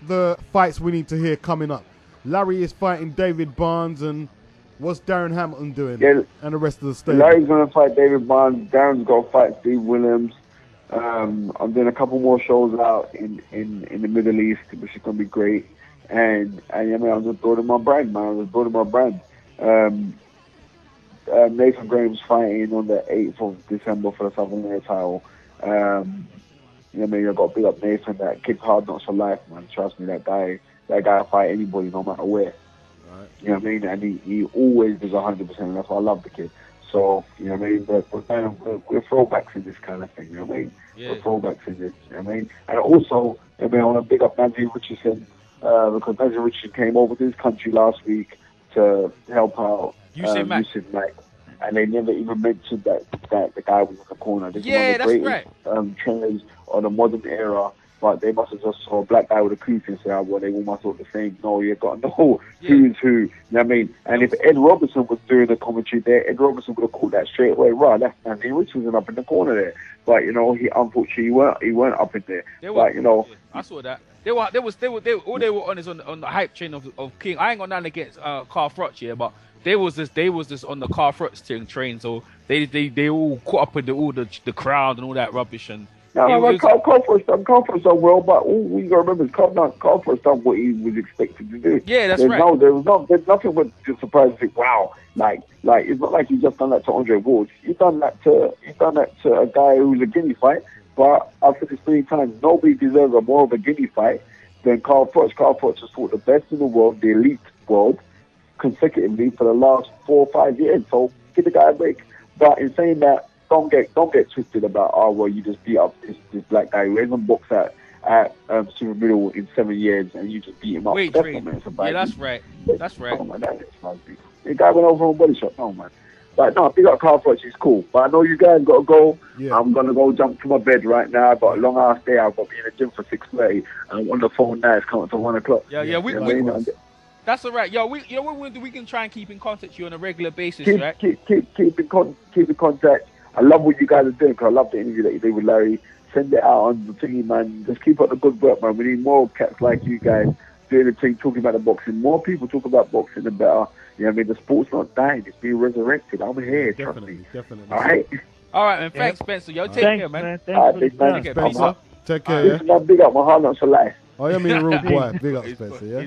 the fights we need to hear coming up. Larry is fighting David Barnes, and what's Darren Hamilton doing? Yeah, and the rest of the state. Larry's gonna fight David Barnes. Darren's gonna fight Steve Williams. I'm doing a couple more shows out in the Middle East, which is gonna be great. And I'm just building my brand, man. Nathan Graham's fighting on the 8th of December for the Southern Air title. I got to big up Nathan. That kid's Hard Knocks for life, man. Trust me, that guy fight anybody, no matter where. Right. You know what I mean? And he always does 100%, and that's why I love the kid. So, you know what I mean? We're throwbacks in this kind of thing, you know what I mean? Yeah. We're throwbacks in this, you know what I mean? And also, I want to big up Nancy Richardson, because Nancy Richardson came over to this country last week to help out Yusuf Mack. And they never even mentioned that the guy was in the corner. This is one of the greatest trainers of the modern era, but they must have just saw a black guy with a coupe and said, well, they all must look the same. No, you got to know who's who. You know what I mean? And if Ed Robertson was doing the commentary there, Ed Robertson would have called that straight away. Right, that's Anthony Richardson up in the corner there. But, he unfortunately he weren't up in there. I saw that. All they were on is on the hype train of King. I ain't got nothing against Carl Froch here, but they was just on the Carl Froch train, so they all caught up with all the crowd and all that rubbish. And Carl Froch done well, but all we got to remember is Carl Froch done what he was expected to do. Yeah, that's right. There's nothing but just surprise to think, wow, like it's not like you just done that to Andre Ward. You've done that to a guy who's a guinea fight. But I've said this many times, nobody deserves more of a guinea fight than Carl Froch. Carl Froch has fought the best in the world, the elite world, consecutively for the last 4 or 5 years. So give the guy a break. But in saying that, don't get twisted about, you just beat up this black guy who hasn't boxed at super middle in 7 years and you just beat him up. That's right. Oh man, that is nasty. The guy went over on body shot. Oh man. But no, big up Carl Froch, he's cool. But I know you guys got to go. Yeah. I'm going to go jump to my bed right now. I've got a long ass day. I've got to be in the gym for 6:30. And I'm on the phone now. It's coming to 1 o'clock. That's all right. We can try and keep in contact with you on a regular basis, right? Keep in contact. I love what you guys are doing, because I love the interview that you did with Larry. Send it out on the thingy, man. Just keep up the good work, man. We need more cats like you guys doing the thing, talking about the boxing. More people talk about boxing, the better. You know what I mean? The sport's not dying. It's being resurrected. I'm here. Definitely. All right, man. Thanks, Spencer. Yo, take care, man. Thanks, Take care, yeah? Big up my Hard Knocks for life. Oh, you mean a rude boy. Big up, Spencer, yeah?